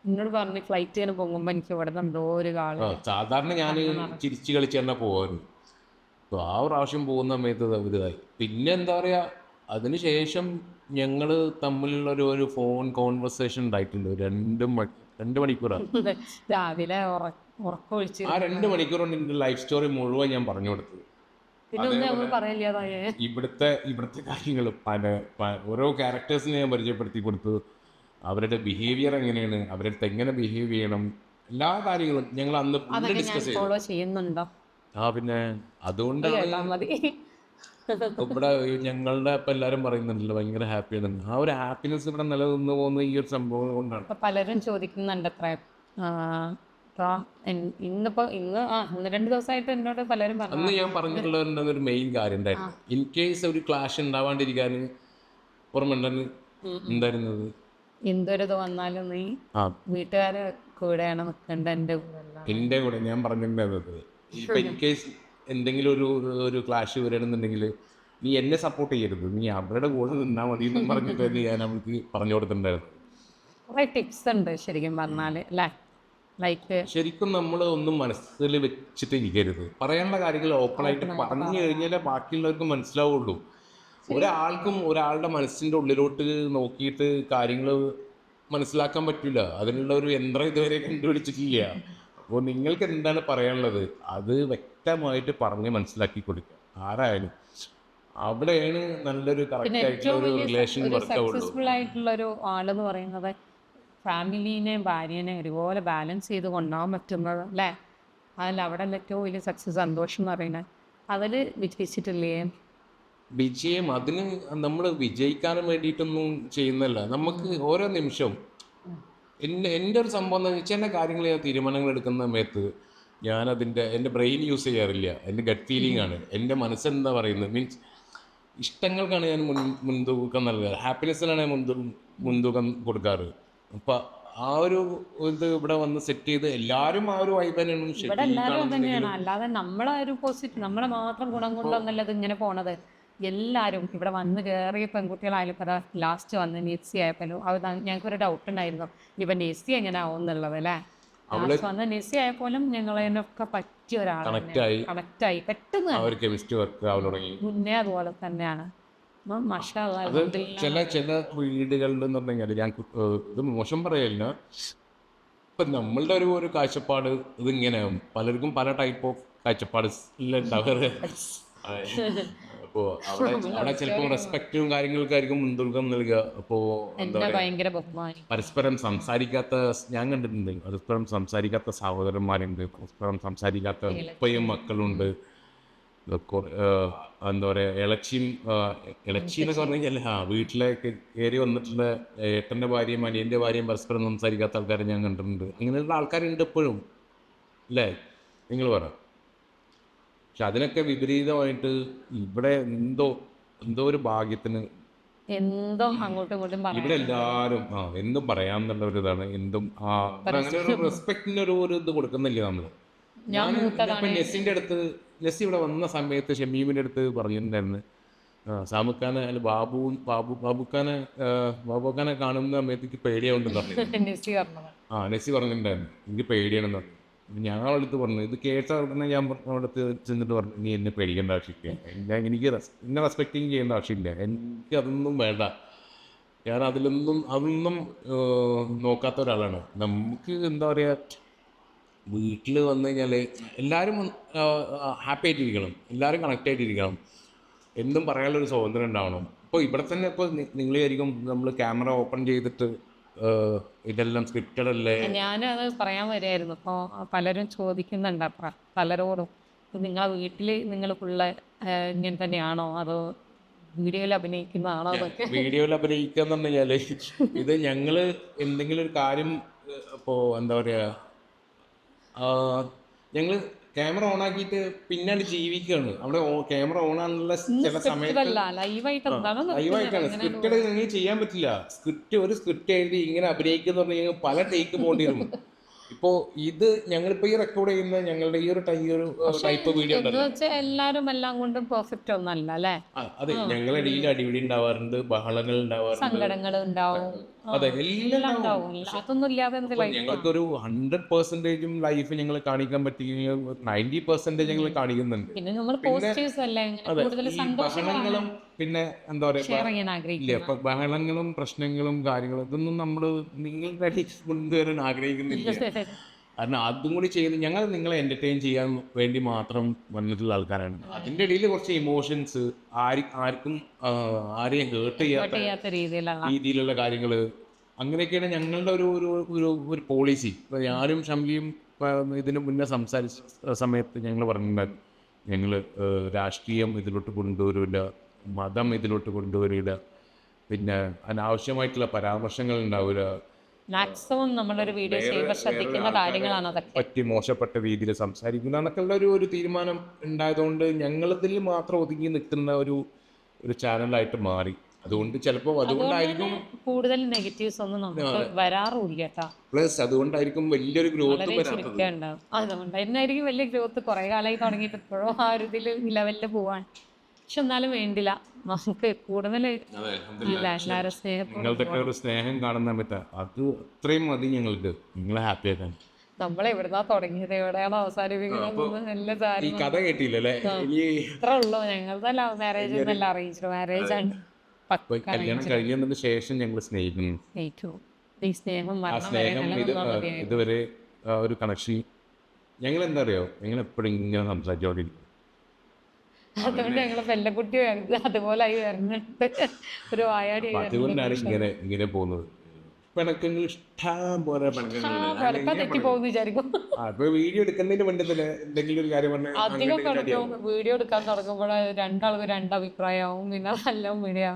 എന്നോട് പറഞ്ഞ് ഫ്ലൈറ്റിന് പോകുമ്പോൾ എനിക്ക് ഇവിടെ എന്തോ ഒരു കാലം സാധാരണ ഞാൻ ചിരിച്ച് കളിച്ച് തന്നെ പോവായിരുന്നു. അപ്പോൾ ആ പ്രാവശ്യം പോകുന്ന സമയത്ത് ഇതായി. പിന്നെ എന്താ പറയുക, അതിനുശേഷം ഞങ്ങൾ തമ്മിലുള്ള ഒരു ഫോൺ കോൺവെർസേഷൻ ഉണ്ടായിട്ടുണ്ട്. 2 മണിക്കൂറാണ്. രാവിലെ ഉറക്കൊഴിച്ച് ആ 2 മണിക്കൂർ കൊണ്ട് എൻ്റെ ലൈഫ് സ്റ്റോറി മുഴുവൻ ഞാൻ പറഞ്ഞു കൊടുത്തു. പിന്നെ ഒന്നും നമ്മൾ പറയില്ലാതായേ. ഇവിടുത്തെ കാര്യങ്ങൾ ഓരോ ക്യാരക്ടേഴ്സിനെ ഞാൻ പരിചയപ്പെടുത്തി കൊടുത്തു. അവരുടെ ബിഹേവിയർ എങ്ങനെയാണ്, അവരുടെ അടുത്ത് എങ്ങനെ ബിഹേവ് ചെയ്യണം, എല്ലാ കാര്യങ്ങളും ഞങ്ങൾ അന്ന് ഡിസ്കസ് ചെയ്തു. ഫോളോ ചെയ്യുന്നുണ്ടോ? പിന്നെ അതുകൊണ്ടാണ് കേട്ടാ മതി. ഇവിടെ ഞങ്ങളുടെ ഇപ്പം എല്ലാവരും പറയുന്നുണ്ടല്ലോ ഭയങ്കര ഹാപ്പിയാണ്. ആ ഒരു ഹാപ്പിനെസ് ഇവിടെ നിലനിന്ന് പോകുന്ന ഈ ഒരു സംഭവം കൊണ്ടാണ്. ഇപ്പൊ പലരും ചോദിക്കുന്നുണ്ട് അത്ര ഇന്ന് 2 ദിവസമായിട്ട് എന്നോട് പലരും പറഞ്ഞു. അന്ന് ഞാൻ പറഞ്ഞിട്ടുള്ള ഒരു മെയിൻ കാര്യം ഉണ്ടായിരുന്നു, ഇൻ കേസ് ഒരു ക്ലാഷ് ഉണ്ടാവാണ്ടിരിക്കാൻ ഓർമ്മ ഉണ്ടായിരുന്നത്, എന്തൊരിത് വന്നാലും നീ വീട്ടുകാരെ കൂടെയാണ് നിൽക്കേണ്ട, എൻ്റെ കൂടെ ഞാൻ പറഞ്ഞിട്ടുണ്ടായിരുന്നത്. ഇപ്പം ഇൻ കേസ് എന്തെങ്കിലും ഒരു ക്ലാഷ് വരണമെന്നുണ്ടെങ്കിൽ നീ എന്നെ സപ്പോർട്ട് ചെയ്യരുത്, നീ അവരുടെ കൂടെ നിന്നാൽ മതി എന്ന് പറഞ്ഞിട്ട് ഞാൻ അവൾക്ക് പറഞ്ഞു കൊടുത്തിട്ടുണ്ടായിരുന്നു. കുറേ ടിപ്സ് ഉണ്ട് ശരിക്കും പറഞ്ഞാൽ അല്ലേ. ലൈക്ക് ശരിക്കും നമ്മൾ ഒന്നും മനസ്സിൽ വെച്ചിട്ട് ഇരിക്കരുത്. പറയാനുള്ള കാര്യങ്ങൾ ഓപ്പണായിട്ട് പറഞ്ഞു കഴിഞ്ഞാലേ ബാക്കിയുള്ളവർക്ക് മനസ്സിലാവുള്ളൂ. ഒരാൾക്കും ഒരാളുടെ മനസ്സിൻ്റെ ഉള്ളിലോട്ട് നോക്കിയിട്ട് കാര്യങ്ങൾ മനസ്സിലാക്കാൻ പറ്റില്ല. അതിനുള്ള ഒരു യന്ത്രം ഇതുവരെ കണ്ടുപിടിച്ചിട്ടില്ല. അപ്പോൾ നിങ്ങൾക്ക് എന്താണ് പറയാനുള്ളത് അത് വ്യക്തമായിട്ട് പറഞ്ഞ് മനസ്സിലാക്കി കൊടുക്കുക ആരായാലും. അവിടെയാണ് നല്ലൊരു കറക്റ്റ് ആയിട്ടുള്ള ഒരു റിലേഷൻ വർക്കാവുള്ളൂ. സക്സസ്ഫുൾ ആയിട്ടുള്ളൊരു ആളെന്ന് പറയുന്നത് ഫാമിലീനെയും ഭാര്യനെയും ഒരുപോലെ ബാലൻസ് ചെയ്ത് കൊണ്ടുപോകാൻ പറ്റുന്നത് അല്ലേ. അതിൽ അവിടെ ഏറ്റവും വലിയ സക്സസ്, സന്തോഷം എന്ന് പറയുന്നത് അതിൽ വിജയിച്ചിട്ടില്ലേ. വിജയം അതിന് നമ്മൾ വിജയിക്കാനും വേണ്ടിയിട്ടൊന്നും ചെയ്യുന്നല്ല. നമുക്ക് ഓരോ നിമിഷവും എൻ്റെ ഒരു സംഭവം എന്ന് വെച്ചാൽ എൻ്റെ കാര്യങ്ങൾ ഞാൻ തീരുമാനങ്ങൾ എടുക്കുന്ന സമയത്ത് എൻ്റെ ബ്രെയിൻ യൂസ് ചെയ്യാറില്ല. എൻ്റെ ഗട്ട് ഫീലിംഗ് ആണ്. എൻ്റെ മനസ്സെന്താ പറയുന്നത്, മീൻസ് ഇഷ്ടങ്ങൾക്കാണ് ഞാൻ മുൻതൂക്കം നൽകുക, ഹാപ്പിനെസ്സിനാണ് ഞാൻ മുൻതൂക്കം കൊടുക്കാറ്. അപ്പം ആ ഒരു ഇത് ഇവിടെ വന്ന് സെറ്റ് ചെയ്ത് എല്ലാവരും ആ ഒരു വൈബ് ഇവിടെ എല്ലാവരും തന്നെയാണ്. അല്ലാതെ നമ്മളെ ഒരു പോസിറ്റീവ് നമ്മളെ മാത്രം ഗുണം കൊണ്ടൊന്നല്ല ഇത് ഇങ്ങനെ പോണത്. എല്ലാവരും ഇവിടെ വന്ന് കയറിയ പെൺകുട്ടികളായാലും പല ലാസ്റ്റ് വന്ന് നെസ്സി ആയപ്പോഴും അത് ഞങ്ങൾക്കൊരു ഡൗട്ട് ഉണ്ടായിരുന്നു, ഇപ്പം നെസ്സി എങ്ങനെ ആവും എന്നുള്ളത് അല്ലേ. ലാസ്റ്റ് വന്ന് നെസ്സി ആയപ്പോലും ഞങ്ങളതിനൊക്കെ പറ്റിയ ഒരാളാണ്, കണക്റ്റായി പെട്ടെന്ന്. മുന്നേ അതുപോലെ തന്നെയാണ്. അത് ചില വീടുകളിൽ എന്ന് പറഞ്ഞു കഴിഞ്ഞാൽ ഞാൻ ഇത് മോശം പറയല്ല, ഇപ്പം നമ്മളുടെ ഒരു കാഴ്ചപ്പാട് ഇതിങ്ങനെയാവും. പലർക്കും പല ടൈപ്പ് ഓഫ് കാഴ്ചപ്പാട് ഉണ്ടാവാറ്. അപ്പോൾ അവിടെ ചിലപ്പോൾ റെസ്പെക്റ്റും കാര്യങ്ങൾക്കായിരിക്കും മുൻതൂക്കം നൽകുക. അപ്പോൾ പരസ്പരം സംസാരിക്കാത്ത, ഞാൻ കണ്ടിട്ടുണ്ട് പരസ്പരം സംസാരിക്കാത്ത സഹോദരന്മാരുണ്ട്, പരസ്പരം സംസാരിക്കാത്ത ഉപ്പയും മക്കളുണ്ട്. എന്താ പറയുക, ഇളച്ചി എന്നൊക്കെ പറഞ്ഞു കഴിഞ്ഞാൽ വീട്ടിലേക്ക് കയറി വന്നിട്ടുള്ള ഏട്ടൻ്റെ ഭാര്യയും അനിയൻ്റെ ഭാര്യയും പരസ്പരം സംസാരിക്കാത്ത ആൾക്കാരെ ഞാൻ കണ്ടിട്ടുണ്ട്. അങ്ങനെയുള്ള ആൾക്കാരുണ്ട് ഇപ്പോഴും അല്ലേ, നിങ്ങൾ പറ. പക്ഷെ അതിനൊക്കെ വിപരീതമായിട്ട് ഇവിടെ എന്തോ ഒരു ഭാഗ്യത്തിന് ഇവിടെ എല്ലാവരും എന്തും പറയാമെന്നുള്ള ഒരു ഇതാണ്. അങ്ങനെ ഒരു റെസ്പെക്റ്റിന് ഒരു ഇത് കൊടുക്കുന്നില്ല നമ്മൾ. ഇപ്പം നെസ്സി ഇവിടെ വന്ന സമയത്ത് ഷമീമിൻ്റെ അടുത്ത് പറഞ്ഞിട്ടുണ്ടായിരുന്നു, സാമുഖാനെ അല്ല ബാബുഖാനെ കാണുന്ന സമയത്തേക്ക് പേടിയാവുണ്ടെന്ന് പറഞ്ഞു. നെസ്സി പറഞ്ഞിട്ടുണ്ടായിരുന്നു എനിക്ക് പേടിയാണെന്ന് പറഞ്ഞു. ഞങ്ങളടുത്ത് പറഞ്ഞു, ഇത് കേട്ട ഉടനെ ഞാൻ അവിടുത്തെ ചെന്നിട്ട് പറഞ്ഞു, നീ എന്നെ പേടിക്കേണ്ട ആവശ്യമില്ല, എനിക്ക് എന്നെ റെസ്പെക്റ്റിങ് ചെയ്യേണ്ട ആവശ്യമില്ല, എനിക്ക് അതൊന്നും വേണ്ട, ഞാൻ അതൊന്നും നോക്കാത്ത ഒരാളാണ്. നമുക്ക് എന്താ പറയുക, വീട്ടിൽ വന്നു കഴിഞ്ഞാൽ എല്ലാവരും ഹാപ്പി ആയിട്ടിരിക്കണം, എല്ലാവരും കണക്റ്റ് ആയിട്ടിരിക്കണം, എന്തും പറയാനുള്ളൊരു സ്വാതന്ത്ര്യം ഉണ്ടാവണം. ഇപ്പോൾ ഇവിടെ തന്നെ ഇപ്പോൾ നിങ്ങൾ വിചാരിക്കും നമ്മൾ ക്യാമറ ഓപ്പൺ ചെയ്തിട്ട് ഇതെല്ലാം സ്ക്രിപ്റ്റഡ് അല്ലേ. ഞാനത് പറയാൻ വരികയായിരുന്നു. ഇപ്പോൾ പലരും ചോദിക്കുന്നുണ്ട് പലരോടും, നിങ്ങളെ വീട്ടിൽ നിങ്ങൾ ഫുള്ള് ഇങ്ങനെ തന്നെയാണോ അതോ വീഡിയോയിൽ അഭിനയിക്കുന്നതാണോ? വീഡിയോയിൽ അഭിനയിക്കുക എന്ന് പറഞ്ഞു കഴിഞ്ഞാൽ ഇത് ഞങ്ങൾ എന്തെങ്കിലും ഒരു കാര്യം ഇപ്പോൾ എന്താ പറയുക, ഞങ്ങൾ ക്യാമറ ഓൺ ആക്കിയിട്ട് പിന്നാണ് ജീവിക്കുകയാണ്. അവിടെ ക്യാമറ ഓൺ ആണുള്ള ചില സമയത്ത് ലൈവായിട്ടാണ്. സ്ക്രിപ്റ്റഡ് നിങ്ങൾ ചെയ്യാൻ പറ്റില്ല. ഒരു സ്ക്രിപ്റ്റ് എഴുതി ഇങ്ങനെ അഭിനയിക്കുന്ന പറഞ്ഞു കഴിഞ്ഞാൽ പല ടേക്ക് പോകേണ്ടി വരും. ഇപ്പോൾ ഇത് ഞങ്ങളിപ്പോൾ ഈ റെക്കോർഡ് ചെയ്യുന്ന ഞങ്ങളുടെ ഈ ഒരു ടൈപ്പ് വീഡിയോ എല്ലാവരും എല്ലാം കൊണ്ടും പെർഫെക്റ്റ് ഒന്നല്ല അല്ലേ. അതെ, ഞങ്ങളുടെ ഇടയിൽ അടിപിടി ഉണ്ടാവാറുണ്ട്, ബഹളങ്ങൾ ഉണ്ടാവാറുണ്ട്, സങ്കടങ്ങൾ ഉണ്ടാവും. അതെ എല്ലാം എല്ലാം ഉണ്ടാവും. അതൊന്നും ഇല്ലാതെ എന്ത് ലൈഫ്? ഞങ്ങൾക്കൊരു 100% ലൈഫ് ഞങ്ങൾ കാണിക്കാൻ പറ്റിയെങ്കിൽ 90% ഞങ്ങൾ കാണിക്കുന്നുണ്ട്. പിന്നെ നമ്മൾ പോസിറ്റീവ്സ് അല്ലേ, ഇങ്ങനെ അതെ, കൂടുതൽ ഈ സന്തോഷങ്ങളാണ് ബഹളങ്ങളും പിന്നെ എന്താ പറയാ ഷെയർ ചെയ്യാൻ ഇല്ല, ആഗ്രഹിക്കുന്നത്. ഇപ്പൊ ബഹളങ്ങളും പ്രശ്നങ്ങളും കാര്യങ്ങളും ഇതൊന്നും നമ്മൾ നിങ്ങളുടെ ഇടയിൽ കൊണ്ടുവരാൻ ആഗ്രഹിക്കുന്നില്ല. കാരണം അതും കൂടി ചെയ്യുന്നത് ഞങ്ങൾ നിങ്ങളെ എന്റർടൈൻ ചെയ്യാൻ വേണ്ടി മാത്രം വന്നിട്ടുള്ള ആൾക്കാരാണ്. അതിന്റെ ഇടയിൽ കുറച്ച് ഇമോഷൻസ്, ആർക്കും ആരെയും ഹേർട്ട് ചെയ്യാത്ത ചെയ്യാത്ത രീതിയിലുള്ള രീതിയിലുള്ള കാര്യങ്ങൾ, അങ്ങനെയൊക്കെയാണ് ഞങ്ങളുടെ ഒരു പോളിസി. ഇപ്പൊ ഞാനും ഷംലിയും ഇതിനു മുന്നേ സംസാരിച്ച സമയത്ത് ഞങ്ങൾ പറഞ്ഞിട്ടുണ്ടായിരുന്നു, ഞങ്ങൾ രാഷ്ട്രീയം ഇതിലോട്ട് കൊണ്ടുവരില്ല, മതം ഇതിലോട്ട് കൊണ്ടുവരില്ല, പിന്നെ അനാവശ്യമായിട്ടുള്ള പരാമർശങ്ങൾ ഉണ്ടാവില്ല, മാക്സിമം നമ്മളൊരു വീഡിയോ ചെയ്യുമ്പോൾ ശ്രദ്ധിക്കുന്ന കാര്യങ്ങളാണ് അതൊക്കെ. പറ്റി മോശപ്പെട്ട രീതിയിൽ സംസാരിക്കുന്ന എന്നൊക്കെയുള്ള ഒരു തീരുമാനം ഉണ്ടായതുകൊണ്ട് ഞങ്ങളിതിൽ മാത്രം ഒതുങ്ങി നിൽക്കുന്ന ഒരു ചാനലായിട്ട് മാറി. അതുകൊണ്ട് ചിലപ്പോൾ അതുകൊണ്ടായിരിക്കും കൂടുതൽ നെഗറ്റീവ്സ് ഒന്നും നമുക്ക് വരാറുമില്ല കേട്ടോ. പ്ലസ് അതുകൊണ്ടായിരിക്കും വലിയൊരു ഗ്രോത്ത് വളരെ വരാത്തത്. ചുരുക്കം ഉണ്ടാവും. അതുകൊണ്ട് തന്നെയായിരിക്കും വലിയ ഗ്രോത്ത്. കുറേ കാലമായി തുടങ്ങിയിട്ട് ഇപ്പോഴും ആ ഒരു ഇതിൽ ലെവലിൽ പോവാണ്. പക്ഷെ എന്നാലും വേണ്ടില്ല, നമുക്ക് കൂടുതൽ എല്ലാവരും സ്നേഹം. നിങ്ങളുടെ ഒരു സ്നേഹം കാണുന്ന പറ്റാ, അത് അത്രയും മതി ഞങ്ങൾക്ക് നിങ്ങളെ ഹാപ്പി ആക്കാൻ. നമ്മളെവിടുന്നാ തുടങ്ങിയത്, എവിടെയാണ് അവസാനിപ്പിക്കുന്നത്, എല്ലാ ഈ കാര്യം കഥ കേട്ടില്ലല്ലേ? ഇനി ഇത്ര ഉള്ളൂ. ഞങ്ങളുടെ ലവ് മാരേജ് ഒന്നല്ല, അറേഞ്ച്ഡ് മാരേജ് ആണ്. കല്യാണം കഴിഞ്ഞതിന് ശേഷം ഞങ്ങൾ സ്നേഹിക്കുന്നു. ഈ സ്നേഹം ആ മരണം വരെ സ്നേഹം നിലനിന്നാൽ മതിയായിരുന്നു. ഇതുവരെ ഒരു കണക്ഷൻ ഞങ്ങൾ എന്താ അറിയോ, ഞങ്ങൾ എപ്പോഴും ഇങ്ങനെ സംസാരിച്ചോണ്ടിരിക്കും. അതുകൊണ്ട് ഞങ്ങൾ പെല്ലക്കുട്ടി അതുപോലെ ആയി വരുന്നുണ്ട്, ഒരു വായാടി ആയി അതുകൊണ്ടാണ് ഇങ്ങനെ പോകുന്നത്. പിണക്കങ്ങൾ ഇഷ്ടം പോലെ തെറ്റി പോകുന്നു വിചാരിക്കും. അപ്പൊ വീഡിയോ എടുക്കുന്നതിന് വേണ്ടി തന്നെ എന്തെങ്കിലും ഒരു കാര്യം പറഞ്ഞാൽ അധികം കിടക്കും. വീഡിയോ എടുക്കാൻ തുടങ്ങുമ്പോൾ രണ്ടാൾക്ക് രണ്ടഭിപ്രായമാവും, പിന്നെ നല്ല വീഡിയോ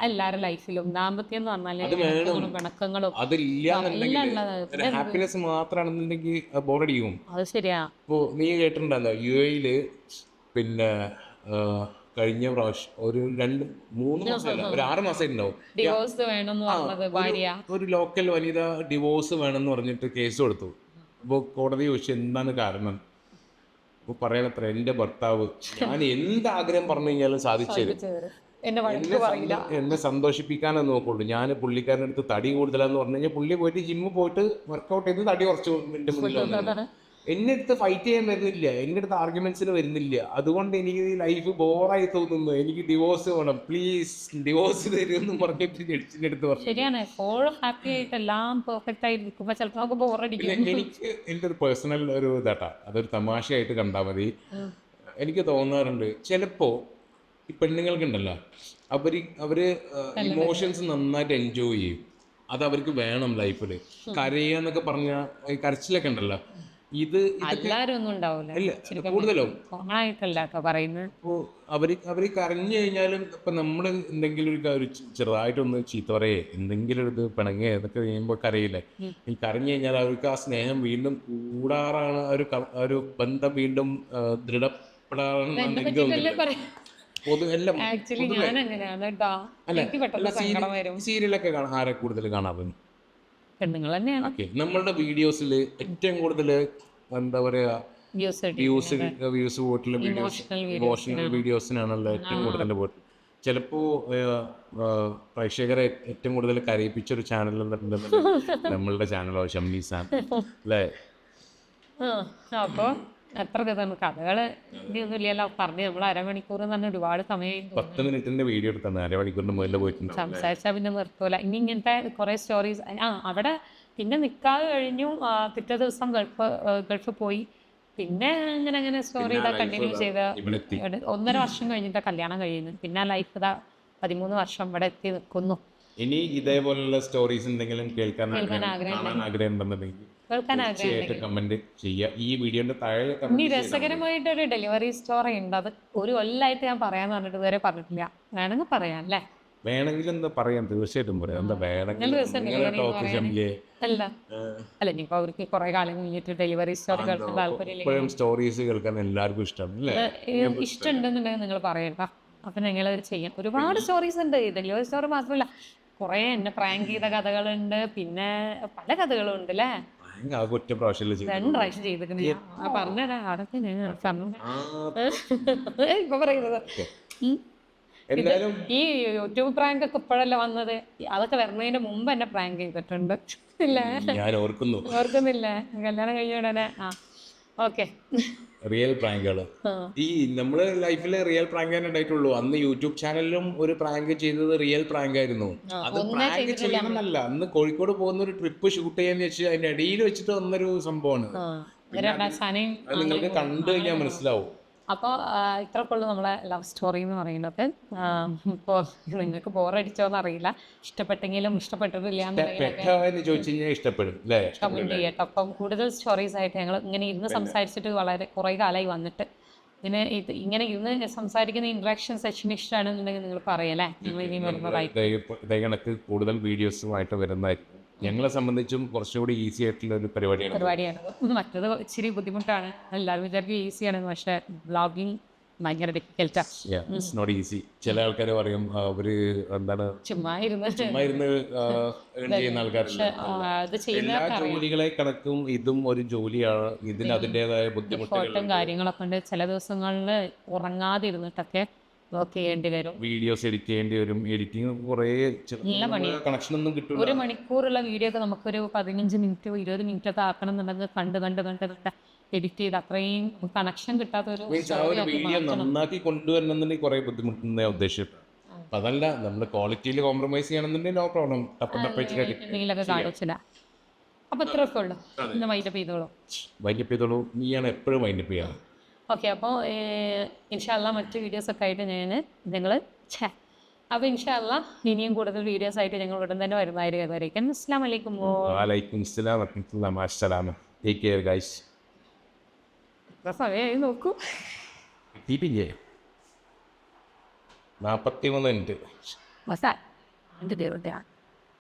എല്ലാവരുടെ ലൈഫിലും. ദാമ്പത്യം എന്ന് പറഞ്ഞാൽ പിണക്കങ്ങളും ഹാപ്പിനെസ് മാത്രമാണെന്നുണ്ടെങ്കിൽ ബോറടിക്കും. അത് ശരിയാ. ഇപ്പോ നീ കേട്ടിട്ടുണ്ടല്ലോ, UAE പിന്നെ കഴിഞ്ഞ പ്രാവശ്യം ഒരു 2-3 മാസമല്ല, ഒരു 6 മാസമായിട്ടുണ്ടാവും, ഡിവോഴ്സ് വേണമെന്ന് പറഞ്ഞത് ഭാര്യ. ഒരു ലോക്കൽ വനിത ഡിവോഴ്സ് വേണമെന്ന് പറഞ്ഞിട്ട് കേസ് കൊടുത്തു. അപ്പോൾ കോടതി ചോദിച്ചു എന്താണ് കാരണം. അപ്പോൾ പറയണത്ര, എൻ്റെ ഭർത്താവ് ഞാൻ എന്ത് ആഗ്രഹം പറഞ്ഞു കഴിഞ്ഞാലും സാധിച്ചു തരും, എന്നെ സന്തോഷിപ്പിക്കാനേ നോക്കുള്ളൂ. ഞാൻ പുള്ളിക്കാരൻ്റെ അടുത്ത് തടി കൂടുതലാന്ന് പറഞ്ഞു കഴിഞ്ഞാൽ പുള്ളി പോയിട്ട് ജിമ്മിൽ പോയിട്ട് വർക്കൗട്ട് ചെയ്ത് തടി കുറച്ച് എൻ്റെ മുന്നിൽ എന്നെ അടുത്ത് ഫൈറ്റ് ചെയ്യാൻ വരുന്നില്ല, എൻ്റെ അടുത്ത് ആർഗ്യുമെന്റ്സിന് വരുന്നില്ല. അതുകൊണ്ട് എനിക്ക് ലൈഫ് ബോറായി തോന്നുന്നു, എനിക്ക് ഡിവോഴ്സ് വേണം, പ്ലീസ് ഡിവോഴ്സ് തരുമെന്ന് പറഞ്ഞിട്ട് ജഡ്ജിൻ്റെ അടുത്ത് പറഞ്ഞു. ശരിയാണ്. എപ്പോഴും ഹാപ്പി ആയിട്ട് എല്ലാം പെർഫെക്റ്റ് ആയിട്ട് നിൽക്കുമ്പോൾ ചിലപ്പോൾ നമുക്ക് ബോറടിക്കും. എനിക്ക് എൻ്റെ ഒരു പേഴ്സണൽ ഒരു ഇതാട്ടാ, അതൊരു തമാശയായിട്ട് കണ്ടാൽ മതി. എനിക്ക് തോന്നാറുണ്ട് ചിലപ്പോൾ ഈ പെണ്ണുങ്ങൾക്കുണ്ടല്ലോ, അവര് ഇമോഷൻസ് നന്നായിട്ട് എൻജോയ് ചെയ്യും, അത് അവർക്ക് വേണം ലൈഫിൽ. കരയാന്നൊക്കെ പറഞ്ഞാൽ ഈ കരച്ചിലൊക്കെ ഉണ്ടല്ലോ, ഇത് എല്ലാവരും ഒന്നും ഉണ്ടാവില്ല, കൂടുതലോ കോമണായിട്ടല്ല പറയുന്നത്. അപ്പോൾ അവര് കരഞ്ഞു കഴിഞ്ഞാലും ഇപ്പം നമ്മൾ എന്തെങ്കിലും ഒരു ചെറുതായിട്ടൊന്ന് ചീത്ത പറയേ എന്തെങ്കിലും ഒരു ഇത് പിണങ്ങേ എന്നൊക്കെ കഴിയുമ്പോൾ കരയില്ലേ. ഈ കരഞ്ഞു കഴിഞ്ഞാൽ അവർക്ക് ആ സ്നേഹം വീണ്ടും കൂടാറാണ്, ഒരു ബന്ധം വീണ്ടും ദൃഢപ്പെടാറാണ് എനിക്ക് തോന്നുന്നില്ല. സീരിയലൊക്കെ ആരെ കൂടുതൽ കാണാൻ പെണ്ണുങ്ങൾ തന്നെയാണ്. നമ്മളുടെ വീഡിയോസിൽ ഏറ്റവും കൂടുതൽ എന്താ പറയാ വ്യൂസ് പോയിട്ടുള്ള ഇമോഷണൽ വീഡിയോസിനാണല്ലോ ഏറ്റവും കൂടുതൽ പോയിട്ട്. ചിലപ്പോ പ്രേക്ഷകരെ ഏറ്റവും കൂടുതൽ കരയിപ്പിച്ചൊരു ചാനൽ നമ്മളുടെ ചാനലോ ഷംലീസാൻ അല്ലേ. അപ്പോൾ എത്ര കഥകള് ഒന്നുമില്ലല്ലോ പറഞ്ഞ് നമ്മൾ അരമണിക്കൂർ തന്നെ ഒരുപാട് സമയം 10 മിനിറ്റിന്റെ വീഡിയോ എടുത്താണ്, അരമണിക്കൂറിന് മുകളിൽ പോയിട്ടുണ്ട്. സംസാരിച്ചാൽ പിന്നെ നിർത്തൂല. ഇനി ഇങ്ങനത്തെ കുറെ സ്റ്റോറീസ് അവിടെ പിന്നെ നിക്കാതെ കഴിഞ്ഞു, പിറ്റേ ദിവസം ഗൾഫ് പോയി, പിന്നെ അങ്ങനെ സ്റ്റോറി ഇതാ കണ്ടിന്യൂ ചെയ്ത് 1.5 വർഷം കഴിഞ്ഞിട്ട് കല്യാണം കഴിയുന്നു. പിന്നെ ലൈഫ് ഇതാ 13 വർഷം ഇവിടെ എത്തി നിൽക്കുന്നു. ഇനി ഇതേപോലുള്ള സ്റ്റോറീസ് എന്തെങ്കിലും കേൾക്കാൻ ആഗ്രഹം ഉണ്ടെന്നുണ്ടെങ്കിൽ തീർച്ചയായിട്ടും കമന്റ് ചെയ്യുക. ഈ വീഡിയോന്റെ താഴെ ഇനി രസകരമായിട്ടൊരു ഡെലിവറി സ്റ്റോറി ഉണ്ട്, അത് ഒരു കൊല്ലമായിട്ട് ഞാൻ പറയാന്ന് പറഞ്ഞിട്ട് ഇതുവരെ പറഞ്ഞിട്ടില്ല. വേണമെങ്കിൽ പറയാം അല്ലേ? വേണമെങ്കിൽ എന്താ പറയാം, തീർച്ചയായിട്ടും പറയാം. എന്താ വേണമെങ്കിൽ അല്ല ഇനിയിപ്പോ അവർക്ക് കുറെ കാലം കഴിഞ്ഞിട്ട് ഡെലിവറി സ്റ്റോറി കേൾക്കാൻ താല്പര്യം, സ്റ്റോറീസ് കേൾക്കാൻ എല്ലാവർക്കും ഇഷ്ടമുണ്ടെന്നുണ്ടെങ്കിൽ നിങ്ങൾ പറയണ്ട, അപ്പൊ ഞങ്ങൾ ചെയ്യാം. ഒരുപാട് സ്റ്റോറീസ് ഉണ്ട്, ഡെലിവറി സ്റ്റോറി മാത്രമല്ല, കുറെ എന്നെ പ്രാങ്ക് ചെയ്ത കഥകളുണ്ട്, പിന്നെ പല കഥകളും ഉണ്ട് അല്ലേ. 2 പ്രാവശ്യം ചെയ്തിട്ടുണ്ട്. പറഞ്ഞുതരാം, അതൊക്കെ ഞാൻ ഇപ്പൊ പറയുന്നത്. എന്തായാലും ഈ യൂട്യൂബ് പ്രാങ്ക് ഒക്കെ ഇപ്പോഴല്ലേ വന്നത്, അതൊക്കെ വരുന്നതിന് മുമ്പ് എന്നെ പ്രാങ്ക് ചെയ്തിട്ടുണ്ട് ഇല്ലേ? ഞാൻ ഓർക്കുന്നു ഓർക്കുന്നില്ലേ കല്യാണം കഴിഞ്ഞ ഉടനെ? ആ ഓക്കെ. റിയൽ പ്രാങ്കുകൾ. ഈ നമ്മുടെ ലൈഫിൽ റിയൽ പ്രാങ്ക് തന്നെ ഉണ്ടായിട്ടുള്ളൂ. അന്ന് യൂട്യൂബ് ചാനലിലും ഒരു പ്രാങ്ക് ചെയ്തത് റിയൽ പ്രാങ്ക് ആയിരുന്നു. അത് പ്രാങ്ക് ചെയ്യണമെന്നല്ല, അന്ന് കോഴിക്കോട് പോകുന്ന ഒരു ട്രിപ്പ് ഷൂട്ട് ചെയ്യാന്ന് വെച്ച് അതിന്റെ ഇടയിൽ വെച്ചിട്ട് വന്നൊരു സംഭവമാണ്. അത് നിങ്ങൾക്ക് കണ്ടു കഴിഞ്ഞാൽ മനസ്സിലാവും. അപ്പോൾ ഇത്രക്കുള്ളൂ നമ്മളെ ലവ് സ്റ്റോറി എന്ന് പറയുന്നത്. ഇപ്പോൾ നിങ്ങൾക്ക് ബോറടിച്ചോന്ന് അറിയില്ല, ഇഷ്ടപ്പെട്ടെങ്കിലും ഇഷ്ടപ്പെട്ടിട്ടില്ല എന്ന് ചോദിച്ചു കഴിഞ്ഞാൽ ഇഷ്ടപ്പെടും അല്ലേ? കമന്റ് ചെയ്യട്ടോ. അപ്പം കൂടുതൽ സ്റ്റോറീസ് ആയിട്ട് ഞങ്ങൾ ഇങ്ങനെ ഇരുന്ന് സംസാരിച്ചിട്ട് വളരെ കുറേ കാലമായി വന്നിട്ട് ഇങ്ങനെ ഇരുന്ന് സംസാരിക്കുന്ന ഇൻട്രാക്ഷൻ സെഷൻ ഇഷ്ടമാണെന്നുണ്ടെങ്കിൽ നിങ്ങൾ പറയല്ലേ, നിങ്ങൾ ഇനി വരുന്നതായിട്ട് കണക്ക് കൂടുതൽ വീഡിയോസുമായിട്ട് വരുന്നതായിരിക്കും. ഞങ്ങളെ സംബന്ധിച്ചും കുറച്ചുകൂടി ഈസി ആയിട്ടുള്ള ഒരു പരിപാടിയാണ്. മറ്റത് ഇച്ചിരി ബുദ്ധിമുട്ടാണ്. എല്ലാവരും വിചാരിക്കും ഈസിയാണെന്ന്, പക്ഷേ വ്ളോഗിങ് ഭയങ്കര ഡിഫിക്കൽട്ടാണ്. ഈസി. ചില ആൾക്കാർ പറയും അവര് എന്താണ് ചുമ്മാ ഇരുന്ന് ചെയ്യുന്ന ആൾക്കാരുണ്ട്. എല്ലാ ജോലികളെ കണക്കും ഇതും ഒരു ജോലിയാണ്. ഇതിന് അതിൻ്റെതായ ബുദ്ധിമുട്ടും കാര്യങ്ങളൊക്കെ ഉണ്ട്. ചില ദിവസങ്ങളിൽ ഉറങ്ങാതിരുന്നിട്ടൊക്കെ വർക്ക് ചെയ്യേണ്ടി വരും, വീഡിയോസ് എഡിറ്റ് ചെയ്യേണ്ടി വരും. എഡിറ്റിംഗ് കുറേ കണക്ഷൻ ഒന്നും കിട്ടും. 1 മണിക്കൂറുള്ള വീഡിയോ ഒക്കെ നമുക്കൊരു 15 മിനിറ്റോ 20 മിനിറ്റോ ഒക്കെ ആക്കണം എന്നുണ്ടെങ്കിൽ കണ്ട് എഡിറ്റ് ചെയ്ത് അത്രയും കണക്ഷൻ കിട്ടാത്തൊരു വീഡിയോ നന്നാക്കി കൊണ്ടുവരണമെന്നുണ്ടെങ്കിൽ കുറേ ബുദ്ധിമുട്ടുന്ന ഉദ്ദേശം. അതല്ല, നമ്മൾ ക്വാളിറ്റിയിൽ കോംപ്രമൈസ് ചെയ്യണമെന്നുണ്ടെങ്കിൽ നോ പ്രോബ്ലം. എന്തെങ്കിലുമൊക്കെ കാണിച്ചില്ല. അപ്പൊ ഇത്രയൊക്കെ ഉള്ളു. ഇന്ന് വൈൻഡപ്പ് ചെയ്തോളൂ. നീയാണ് എപ്പോഴും വൈൻഡപ്പ് ചെയ്യാം. ഓക്കെ. അപ്പോൾ ഇൻഷാല്ലാ മറ്റ് വീഡിയോസൊക്കെ ആയിട്ട് ഞങ്ങൾ അപ്പോൾ ഇൻഷാല്ലാ ഇനിയും കൂടുതൽ വീഡിയോസ് ആയിട്ട് ഞങ്ങൾ ഉടൻ തന്നെ വരുന്നതായിരിക്കും. അസ്സലാമു അലൈക്കും. വലൈക്കും അസ്സലാം വറഹ്മത്തുള്ളാഹി വബറകാതുഹു. Take care guys. സമയമായി നോക്കൂ. 43 മിനിറ്റ്. മസാല